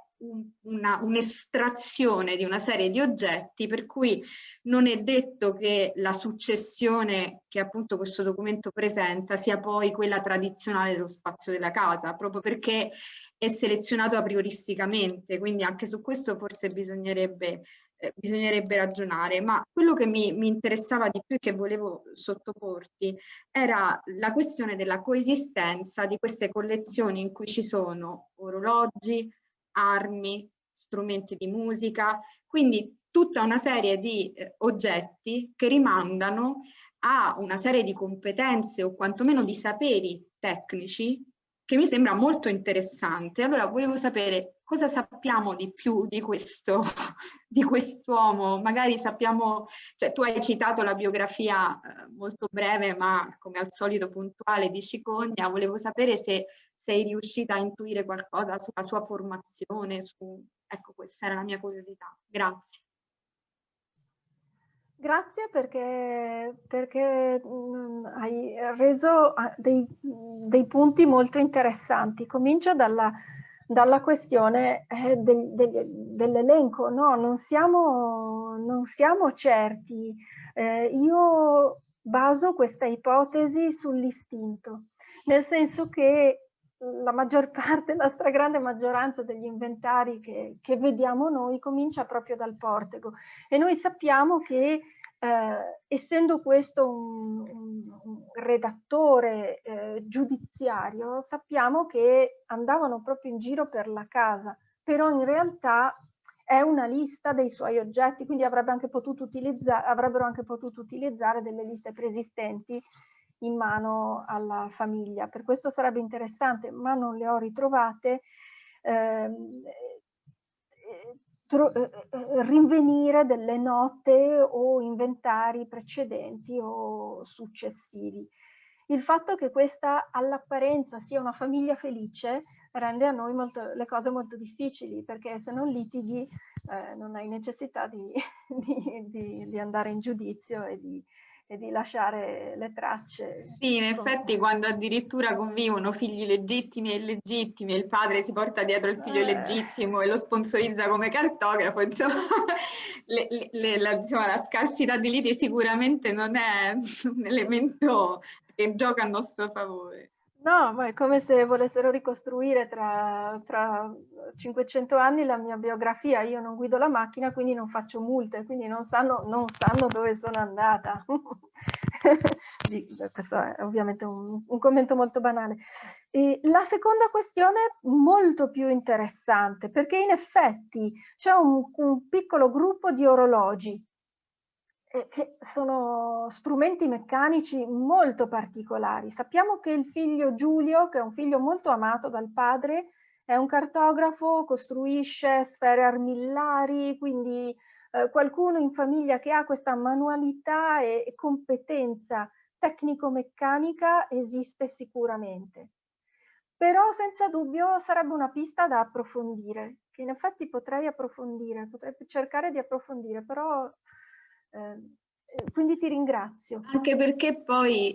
un'estrazione di una serie di oggetti per cui non è detto che la successione che appunto questo documento presenta sia poi quella tradizionale dello spazio della casa, proprio perché è selezionato a prioristicamente, quindi anche su questo forse bisognerebbe ragionare, ma quello che mi interessava di più e che volevo sottoporti era la questione della coesistenza di queste collezioni in cui ci sono orologi, armi, strumenti di musica, quindi tutta una serie di oggetti che rimandano a una serie di competenze o quantomeno di saperi tecnici che mi sembra molto interessante. Allora volevo sapere cosa sappiamo di più di questo, di quest'uomo. Magari sappiamo, cioè tu hai citato la biografia molto breve ma come al solito puntuale di Cicogna, volevo sapere se sei riuscita a intuire qualcosa sulla sua formazione, ecco, questa era la mia curiosità. Grazie. Grazie perché hai reso dei punti molto interessanti. Comincio dalla questione dell'elenco. No, non siamo certi. Io baso questa ipotesi sull'istinto, nel senso che la maggior parte, la stragrande maggioranza degli inventari che vediamo noi comincia proprio dal Portego, e noi sappiamo che essendo questo un redattore giudiziario, sappiamo che andavano proprio in giro per la casa, però in realtà è una lista dei suoi oggetti, quindi avrebbero anche potuto utilizzare delle liste preesistenti in mano alla famiglia. Per questo sarebbe interessante, ma non le ho ritrovate, rinvenire delle note o inventari precedenti o successivi. Il fatto che questa all'apparenza sia una famiglia felice rende a noi le cose molto difficili, perché se non litighi non hai necessità di andare in giudizio e di lasciare le tracce. Sì, in effetti quando addirittura convivono figli legittimi e illegittimi e il padre si porta dietro il figlio legittimo e lo sponsorizza come cartografo, insomma, la scarsità di liti sicuramente non è un elemento che gioca a nostro favore. No, ma è come se volessero ricostruire tra 500 anni la mia biografia. Io non guido la macchina, quindi non faccio multe, quindi non sanno dove sono andata. Questo è ovviamente un commento molto banale. E la seconda questione è molto più interessante, perché in effetti c'è un piccolo gruppo di orologi che sono strumenti meccanici molto particolari. Sappiamo che il figlio Giulio, che è un figlio molto amato dal padre, è un cartografo, costruisce sfere armillari, quindi qualcuno in famiglia che ha questa manualità e competenza tecnico-meccanica esiste sicuramente. Però senza dubbio sarebbe una pista da approfondire, che in effetti potrei cercare di approfondire, però quindi ti ringrazio. Anche perché poi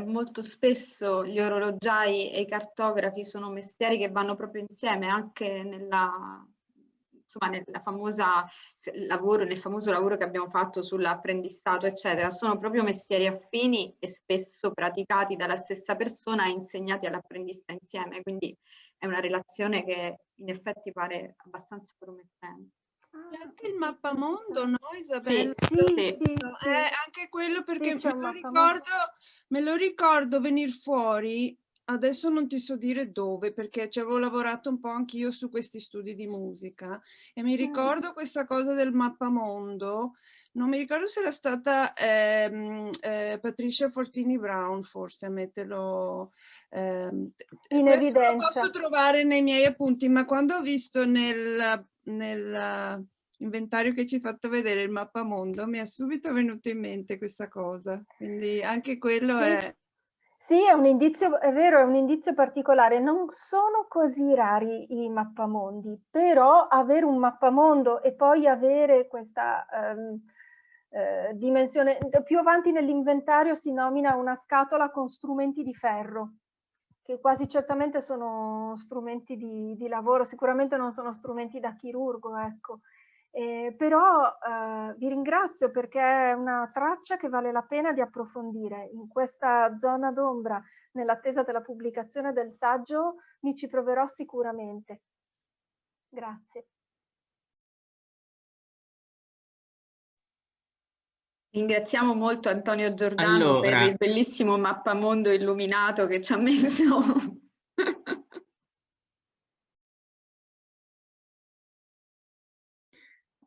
molto spesso gli orologiai e i cartografi sono mestieri che vanno proprio insieme, anche nel famoso lavoro che abbiamo fatto sull'apprendistato, eccetera. Sono proprio mestieri affini e spesso praticati dalla stessa persona e insegnati all'apprendista insieme, quindi è una relazione che in effetti pare abbastanza promettente. C'è anche il mappamondo, no Isabella? Sì. Anche quello, perché me lo ricordo venire fuori, adesso non ti so dire dove, perché ci avevo lavorato un po' anch'io su questi studi di musica e mi ricordo questa cosa del mappamondo. Non mi ricordo se era stata Patricia Fortini Brown forse a metterlo in evidenza. Lo posso trovare nei miei appunti, ma quando ho visto nel inventario che ci hai fatto vedere il mappamondo mi è subito venuto in mente questa cosa, quindi anche quello è... Sì, è un indizio, è vero, è un indizio particolare. Non sono così rari i mappamondi, però avere un mappamondo e poi avere questa dimensione. Più avanti nell'inventario si nomina una scatola con strumenti di ferro, che quasi certamente sono strumenti di lavoro, sicuramente non sono strumenti da chirurgo, ecco. Però vi ringrazio perché è una traccia che vale la pena di approfondire. In questa zona d'ombra, nell'attesa della pubblicazione del saggio, mi ci proverò sicuramente. Grazie. Ringraziamo molto Antonio Giordano per il bellissimo mappamondo illuminato che ci ha messo.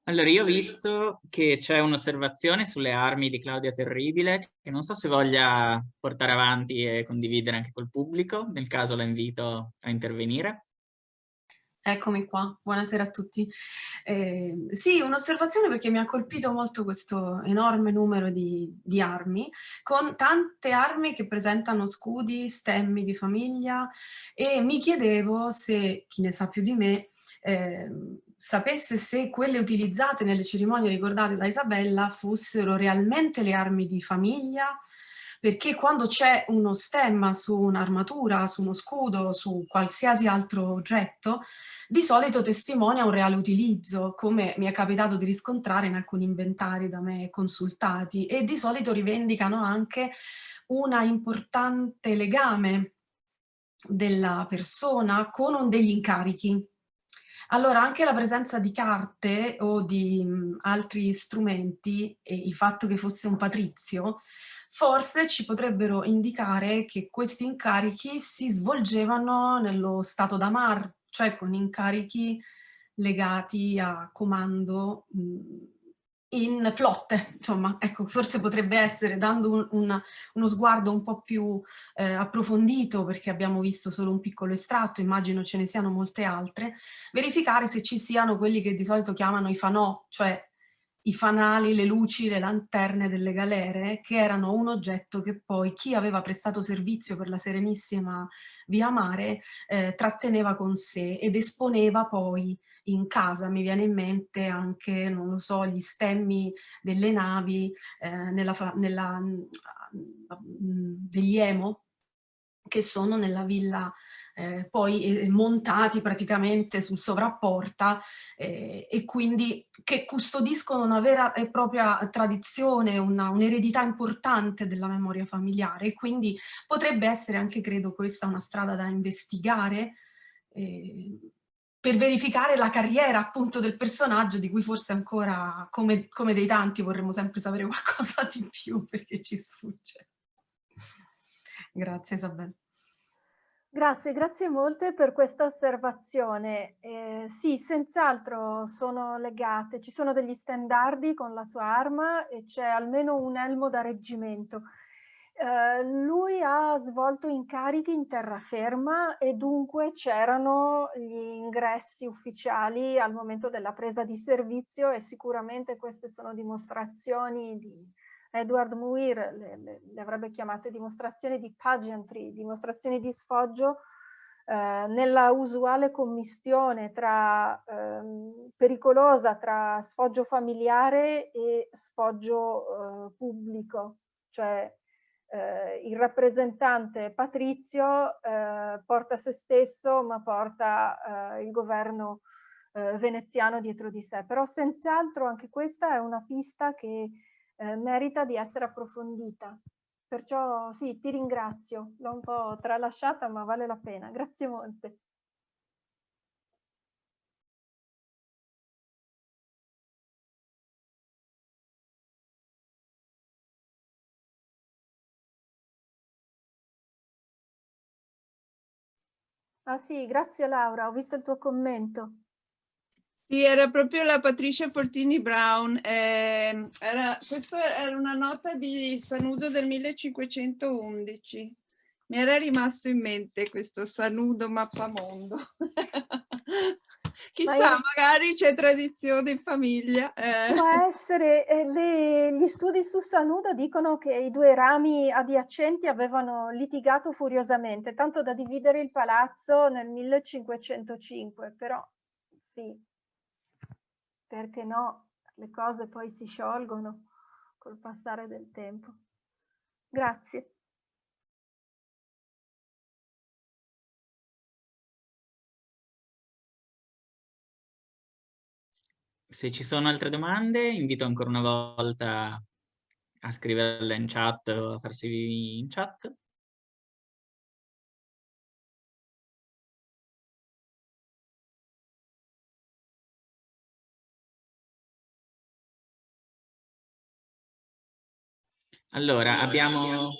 Allora, io ho visto che c'è un'osservazione sulle armi di Claudia Terribile, che non so se voglia portare avanti e condividere anche col pubblico, nel caso la invito a intervenire. Eccomi qua, buonasera a tutti. Sì, un'osservazione perché mi ha colpito molto questo enorme numero di armi, con tante armi che presentano scudi, stemmi di famiglia, e mi chiedevo se, chi ne sa più di me, sapesse se quelle utilizzate nelle cerimonie ricordate da Isabella fossero realmente le armi di famiglia, perché quando c'è uno stemma su un'armatura, su uno scudo, su qualsiasi altro oggetto, di solito testimonia un reale utilizzo, come mi è capitato di riscontrare in alcuni inventari da me consultati, e di solito rivendicano anche un importante legame della persona con degli incarichi. Allora, anche la presenza di carte o di altri strumenti e il fatto che fosse un patrizio forse ci potrebbero indicare che questi incarichi si svolgevano nello stato da mar, cioè con incarichi legati a comando in flotte, insomma, ecco, forse potrebbe essere, dando uno sguardo un po' più approfondito, perché abbiamo visto solo un piccolo estratto, immagino ce ne siano molte altre, verificare se ci siano quelli che di solito chiamano i fanò, cioè i fanali, le luci, le lanterne delle galere, che erano un oggetto che poi chi aveva prestato servizio per la Serenissima via mare tratteneva con sé ed esponeva poi in casa. Mi viene in mente anche, non lo so, gli stemmi delle navi degli Emo, che sono nella villa poi montati praticamente sul sovrapporta e quindi che custodiscono una vera e propria tradizione, un'eredità importante della memoria familiare, e quindi potrebbe essere anche, credo, questa una strada da investigare per verificare la carriera appunto del personaggio, di cui forse ancora, come dei tanti, vorremmo sempre sapere qualcosa di più perché ci sfugge. Grazie Isabella. Grazie molte per questa osservazione. Sì, senz'altro sono legate, ci sono degli stendardi con la sua arma e c'è almeno un elmo da reggimento. Lui ha svolto incarichi in terraferma e dunque c'erano gli ingressi ufficiali al momento della presa di servizio, e sicuramente queste sono dimostrazioni di Edward Muir le avrebbe chiamate dimostrazioni di pageantry, dimostrazioni di sfoggio nella usuale commistione pericolosa tra sfoggio familiare e sfoggio pubblico, cioè il rappresentante patrizio porta se stesso ma porta il governo veneziano dietro di sé. Però senz'altro anche questa è una pista che merita di essere approfondita. Perciò sì, ti ringrazio, l'ho un po' tralasciata ma vale la pena. Grazie molte. Ah sì, grazie Laura, ho visto il tuo commento. Sì, era proprio la Patricia Fortini Brown. Questa era una nota di Sanudo del 1511. Mi era rimasto in mente questo Sanudo mappamondo. Chissà, magari c'è tradizione in famiglia. Può essere, gli studi su Sanudo dicono che i due rami adiacenti avevano litigato furiosamente, tanto da dividere il palazzo nel 1505, però sì, perché no, le cose poi si sciolgono. col passare del tempo. Grazie. Se ci sono altre domande, invito ancora una volta a scriverle in chat o a farsi in chat. Allora, abbiamo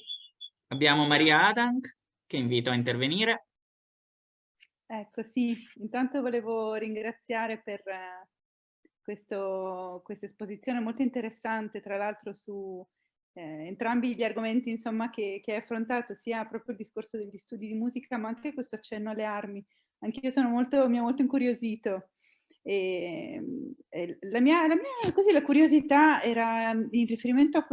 Maria Adank, che invito a intervenire. Ecco, sì, intanto volevo ringraziare per questa esposizione molto interessante, tra l'altro su entrambi gli argomenti insomma, che hai affrontato, sia proprio il discorso degli studi di musica, ma anche questo accenno alle armi. Anch'io mi ha molto incuriosito. La mia curiosità era in riferimento a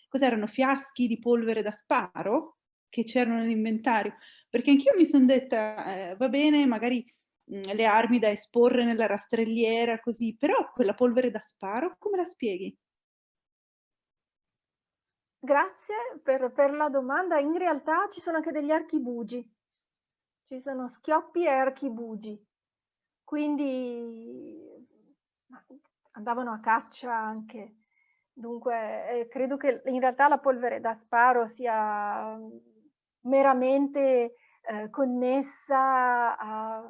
cos'erano fiaschi di polvere da sparo che c'erano nell'inventario, perché anch'io mi sono detta, va bene, magari le armi da esporre nella rastrelliera, così, però quella polvere da sparo, come la spieghi? Grazie per la domanda. In realtà ci sono anche degli archibugi, ci sono schioppi e archibugi, quindi andavano a caccia anche. Dunque, credo che in realtà la polvere da sparo sia meramente connessa a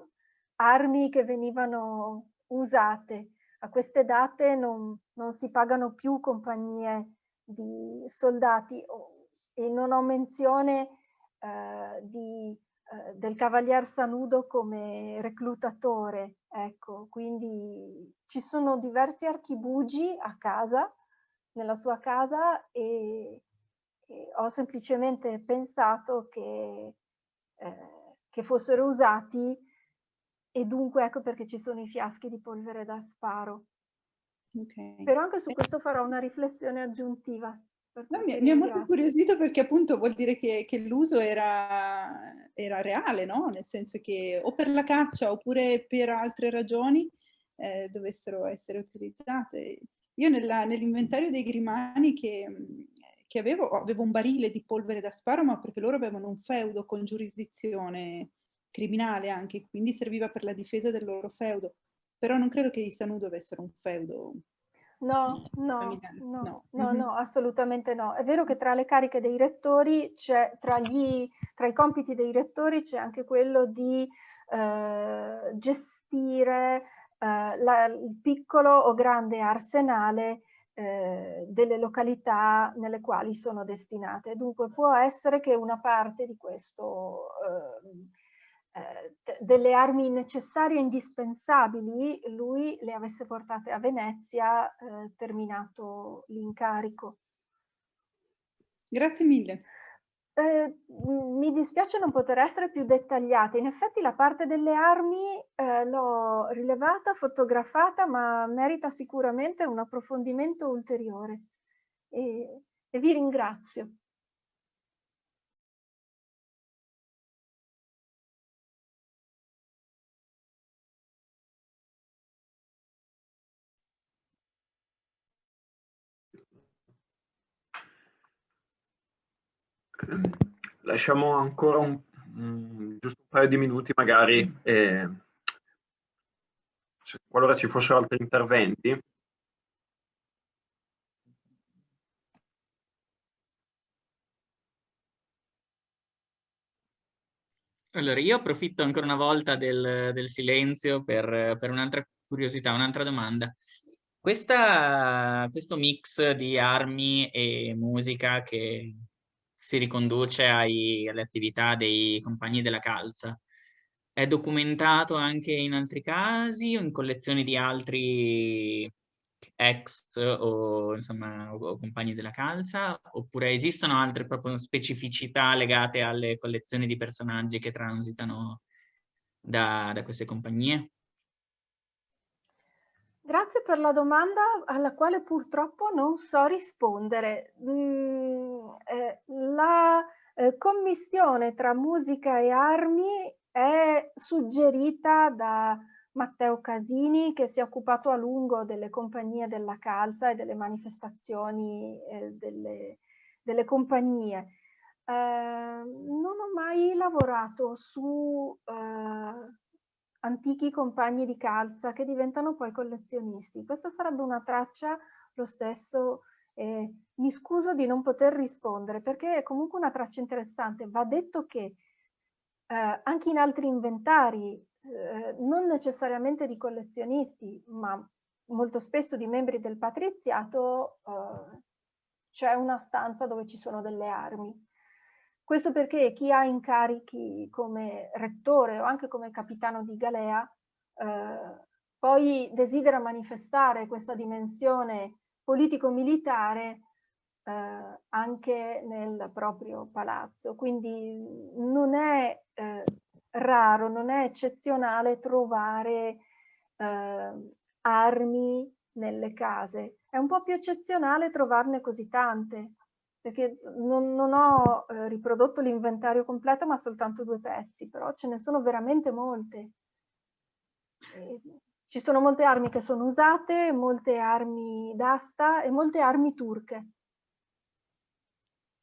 armi che venivano usate. A queste date non si pagano più compagnie di soldati e non ho menzione del Cavalier Sanudo come reclutatore, ecco, quindi ci sono diversi archibugi a casa, nella sua casa, e ho semplicemente pensato che fossero usati, e dunque ecco perché ci sono i fiaschi di polvere da sparo. Okay. Però anche su questo farò una riflessione aggiuntiva. No, mi ha molto incuriosito perché appunto vuol dire che l'uso era reale, no? Nel senso che o per la caccia oppure per altre ragioni dovessero essere utilizzate. Io nell'inventario dei grimani che avevo un barile di polvere da sparo, ma perché loro avevano un feudo con giurisdizione criminale anche, quindi serviva per la difesa del loro feudo. Però non credo che i Sanudo avessero un feudo. No, assolutamente no. È vero che tra le cariche dei rettori c'è, tra i compiti dei rettori c'è anche quello di gestire il piccolo o grande arsenale delle località nelle quali sono destinate. Dunque può essere che una parte di questo delle armi necessarie e indispensabili lui le avesse portate a Venezia terminato l'incarico. Grazie mille. Mi dispiace non poter essere più dettagliata. In effetti la parte delle armi l'ho rilevata, fotografata, ma merita sicuramente un approfondimento ulteriore. E vi ringrazio. Lasciamo ancora giusto un paio di minuti magari, qualora ci fossero altri interventi. Allora, io approfitto ancora una volta del silenzio per un'altra curiosità, un'altra domanda. Questo mix di armi e musica che si riconduce alle attività dei compagni della calza è documentato anche in altri casi o in collezioni di altri ex o insomma o compagni della calza, oppure esistono altre proprio specificità legate alle collezioni di personaggi che transitano da queste compagnie? Grazie per la domanda alla quale purtroppo non so rispondere. La commistione tra musica e armi è suggerita da Matteo Casini, che si è occupato a lungo delle compagnie della calza e delle manifestazioni delle compagnie. Non ho mai lavorato su antichi compagni di calza che diventano poi collezionisti. Questa sarebbe una traccia lo stesso. Mi scuso di non poter rispondere perché è comunque una traccia interessante. Va detto che anche in altri inventari, non necessariamente di collezionisti, ma molto spesso di membri del patriziato, c'è una stanza dove ci sono delle armi. Questo perché chi ha incarichi come rettore o anche come capitano di galea poi desidera manifestare questa dimensione politico-militare anche nel proprio palazzo. Quindi non è raro, non è eccezionale trovare armi nelle case. È un po' più eccezionale trovarne così tante, perché non ho riprodotto l'inventario completo, ma soltanto 2 pezzi, però ce ne sono veramente molte. Ci sono molte armi che sono usate, molte armi d'asta e molte armi turche.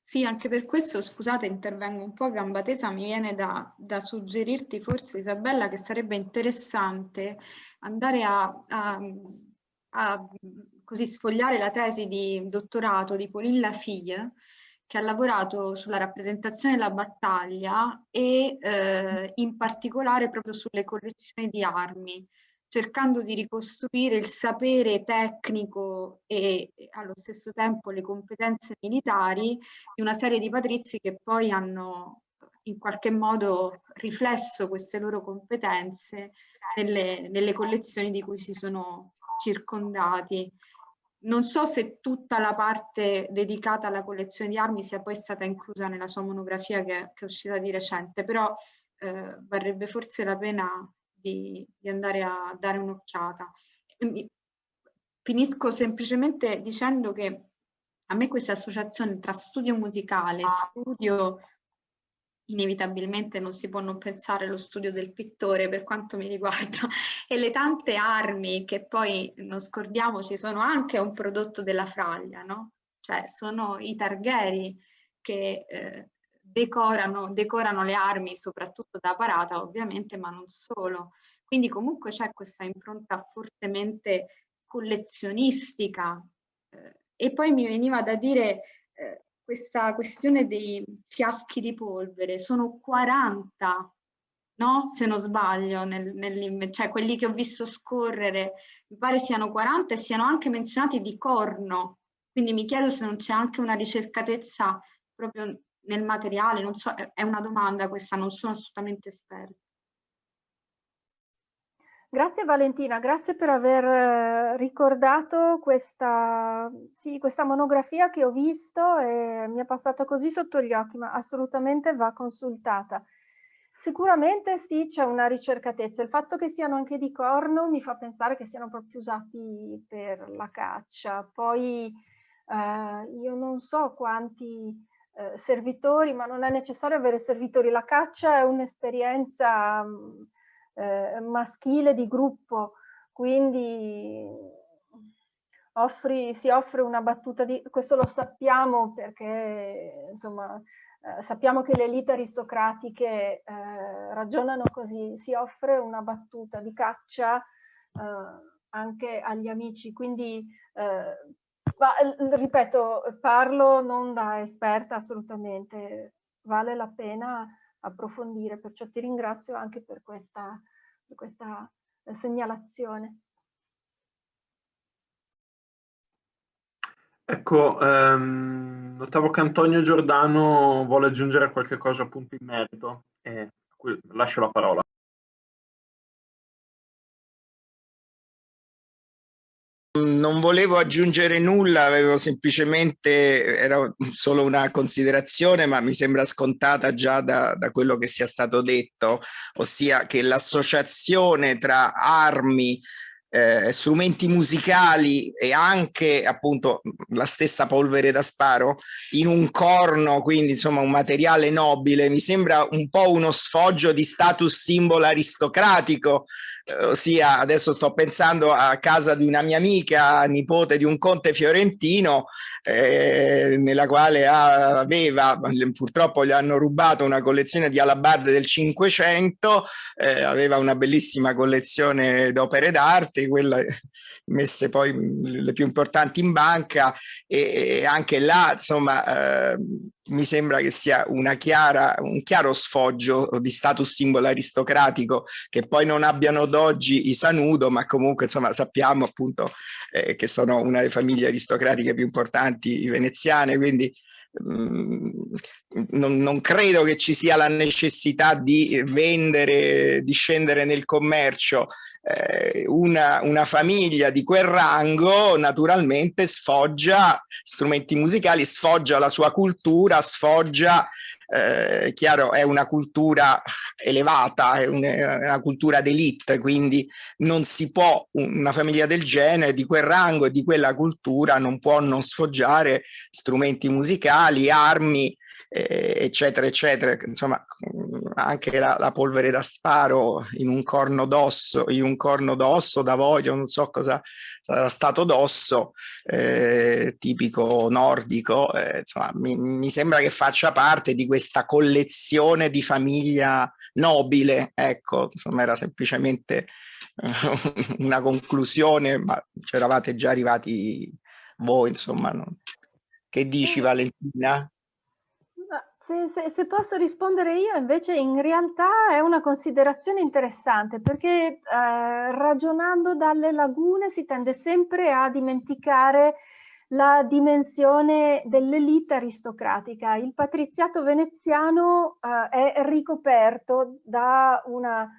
Sì, anche per questo, scusate, intervengo un po' a gamba tesa, mi viene da suggerirti forse, Isabella, che sarebbe interessante andare a così sfogliare la tesi di dottorato di Pauline Lafille, che ha lavorato sulla rappresentazione della battaglia e in particolare proprio sulle collezioni di armi, cercando di ricostruire il sapere tecnico e allo stesso tempo le competenze militari di una serie di patrizi che poi hanno in qualche modo riflesso queste loro competenze nelle collezioni di cui si sono circondati. Non so se tutta la parte dedicata alla collezione di armi sia poi stata inclusa nella sua monografia che è uscita di recente, però varrebbe forse la pena di andare a dare un'occhiata. Finisco semplicemente dicendo che a me questa associazione tra studio musicale, studio, inevitabilmente non si può non pensare allo studio del pittore per quanto mi riguarda, e le tante armi che poi, non scordiamoci, sono anche un prodotto della Fraglia, no? Cioè sono i Targheri che decorano le armi, soprattutto da parata ovviamente, ma non solo. Quindi comunque c'è questa impronta fortemente collezionistica. E poi mi veniva da dire questa questione dei fiaschi di polvere, sono 40, no? Se non sbaglio, cioè quelli che ho visto scorrere, mi pare siano 40 e siano anche menzionati di corno. Quindi mi chiedo se non c'è anche una ricercatezza proprio nel materiale, non so, è una domanda questa, non sono assolutamente esperta. Grazie Valentina, grazie per aver ricordato questa monografia che ho visto e mi è passata così sotto gli occhi, ma assolutamente va consultata. Sicuramente sì, c'è una ricercatezza. Il fatto che siano anche di corno mi fa pensare che siano proprio usati per la caccia. Poi io non so quanti servitori, ma non è necessario avere servitori. La caccia è un'esperienza maschile di gruppo, quindi si offre una battuta di... Questo lo sappiamo perché, insomma, sappiamo che le elite aristocratiche ragionano così, si offre una battuta di caccia anche agli amici, quindi ripeto, parlo non da esperta assolutamente, vale la pena approfondire, perciò ti ringrazio anche per questa segnalazione. Ecco, notavo che Antonio Giordano vuole aggiungere qualche cosa appunto in merito, e lascio la parola. Non volevo aggiungere nulla, avevo semplicemente, era solo una considerazione, ma mi sembra scontata già da quello che sia stato detto, ossia che l'associazione tra armi, strumenti musicali e anche appunto la stessa polvere da sparo in un corno, quindi insomma un materiale nobile, mi sembra un po' uno sfoggio di status simbolo aristocratico, ossia adesso sto pensando a casa di una mia amica, nipote di un conte fiorentino, nella quale aveva, purtroppo gli hanno rubato una collezione di alabarde del 500, aveva una bellissima collezione d'opere d'arte, quella messe poi le più importanti in banca, e anche là insomma mi sembra che sia un chiaro sfoggio di status simbolo aristocratico, che poi non abbiano d'oggi i Sanudo, ma comunque insomma sappiamo appunto che sono una delle famiglie aristocratiche più importanti veneziane, quindi non credo che ci sia la necessità di vendere, di scendere nel commercio. Una famiglia di quel rango naturalmente sfoggia strumenti musicali, sfoggia la sua cultura, sfoggia, chiaro, è una cultura elevata, è una cultura d'élite, quindi non si può, una famiglia del genere, di quel rango e di quella cultura, non può non sfoggiare strumenti musicali, armi, eccetera eccetera. Insomma, anche la polvere da sparo in un corno d'osso, d'avorio, non so cosa sarà stato d'osso, tipico nordico, insomma mi sembra che faccia parte di questa collezione di famiglia nobile, ecco, insomma era semplicemente una conclusione, ma c'eravate già arrivati voi, insomma, no? Che dici, Valentina? Se posso rispondere io, invece in realtà è una considerazione interessante, perché ragionando dalle lagune si tende sempre a dimenticare la dimensione dell'elite aristocratica. Il patriziato veneziano è ricoperto da un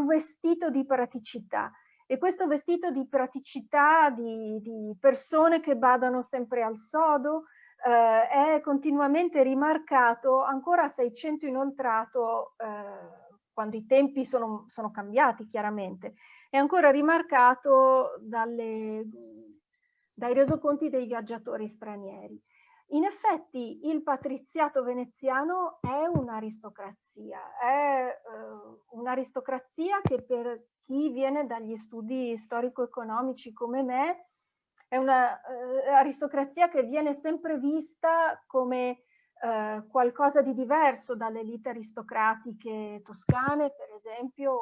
vestito di praticità. E questo vestito di praticità, di persone che badano sempre al sodo, è continuamente rimarcato, ancora a 600 inoltrato, quando i tempi sono cambiati chiaramente, è ancora rimarcato dai resoconti dei viaggiatori stranieri. In effetti il patriziato veneziano è un'aristocrazia che per chi viene dagli studi storico-economici come me è un'aristocrazia che viene sempre vista come qualcosa di diverso dalle elite aristocratiche toscane, per esempio,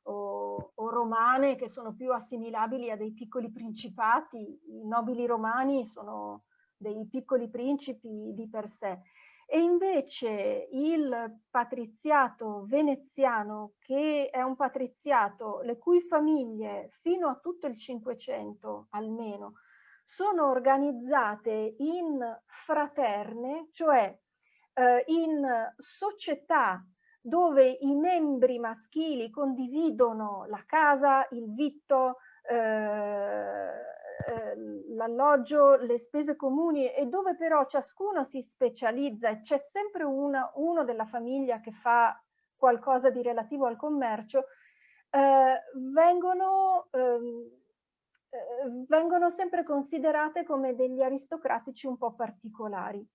o romane, che sono più assimilabili a dei piccoli principati. I nobili romani sono dei piccoli principi di per sé. E invece il patriziato veneziano, che è un patriziato le cui famiglie fino a tutto il Cinquecento almeno sono organizzate in fraterne, cioè in società dove i membri maschili condividono la casa, il vitto, l'alloggio, le spese comuni, e dove però ciascuno si specializza e c'è sempre uno della famiglia che fa qualcosa di relativo al commercio, vengono sempre considerate come degli aristocratici un po' particolari.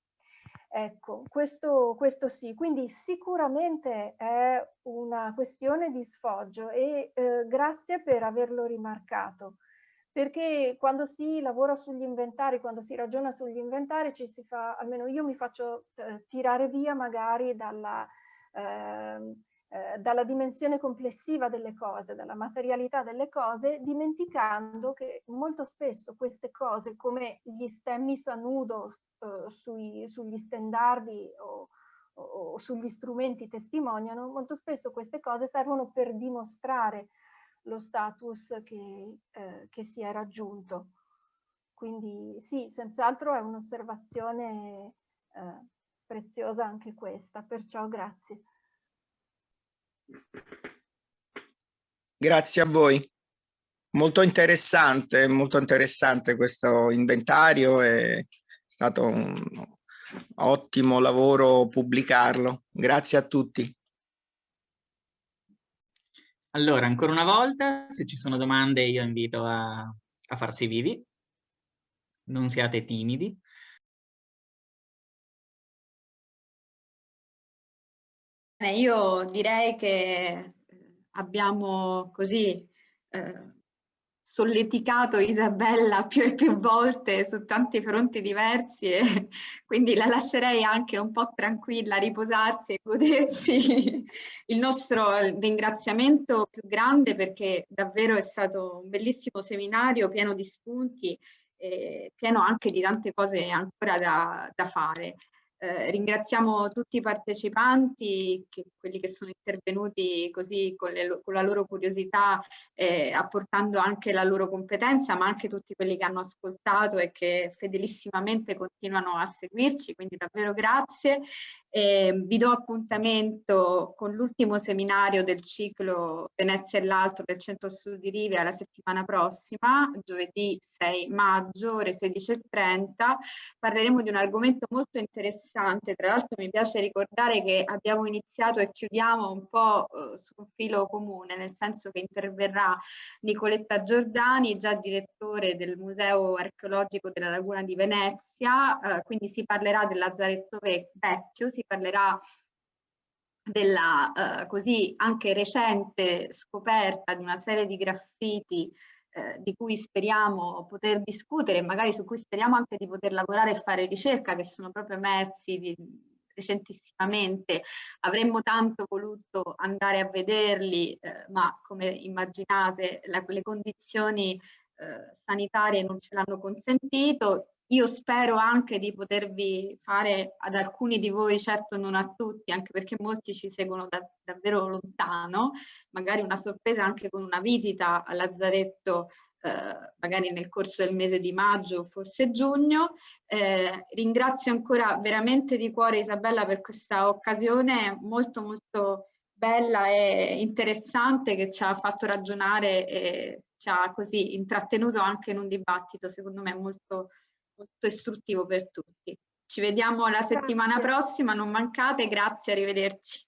Ecco, questo sì, quindi sicuramente è una questione di sfoggio e grazie per averlo rimarcato. Perché quando si lavora sugli inventari, quando si ragiona sugli inventari, almeno io mi faccio tirare via magari dalla dimensione complessiva delle cose, dalla materialità delle cose, dimenticando che molto spesso queste cose, come gli stemmi Sanudo sugli stendardi o sugli strumenti testimoniano, molto spesso queste cose servono per dimostrare lo status che si è raggiunto. Quindi sì, senz'altro è un'osservazione preziosa anche questa, perciò grazie. Grazie a voi. Molto interessante questo inventario, è stato un ottimo lavoro pubblicarlo. Grazie a tutti. Allora, ancora una volta, se ci sono domande io invito a farsi vivi, non siate timidi. Io direi che abbiamo così solleticato Isabella più e più volte su tanti fronti diversi e quindi la lascerei anche un po' tranquilla, riposarsi e godersi il nostro ringraziamento più grande, perché davvero è stato un bellissimo seminario pieno di spunti e pieno anche di tante cose ancora da fare. Ringraziamo tutti i partecipanti, quelli che sono intervenuti così con la loro curiosità, apportando anche la loro competenza, ma anche tutti quelli che hanno ascoltato e che fedelissimamente continuano a seguirci, quindi davvero grazie. Vi do appuntamento con l'ultimo seminario del ciclo Venezia e l'altro del Centro Studi Rivia la settimana prossima, giovedì 6 maggio, ore 16:30. Parleremo di un argomento molto interessante. Tra l'altro mi piace ricordare che abbiamo iniziato e chiudiamo un po' su un filo comune, nel senso che interverrà Nicoletta Giordani, già direttore del Museo Archeologico della Laguna di Venezia, quindi si parlerà del Lazzaretto Vecchio, si parlerà della così anche recente scoperta di una serie di graffiti di cui speriamo poter discutere e magari su cui speriamo anche di poter lavorare e fare ricerca, che sono proprio emersi recentissimamente. Avremmo tanto voluto andare a vederli, ma come immaginate le condizioni sanitarie non ce l'hanno consentito. Io spero anche di potervi fare ad alcuni di voi, certo non a tutti, anche perché molti ci seguono davvero lontano, magari una sorpresa anche con una visita al Lazzaretto, magari nel corso del mese di maggio o forse giugno. Ringrazio ancora veramente di cuore Isabella per questa occasione molto molto bella e interessante, che ci ha fatto ragionare e ci ha così intrattenuto anche in un dibattito secondo me molto istruttivo per tutti. Ci vediamo la settimana prossima, non mancate, grazie, arrivederci.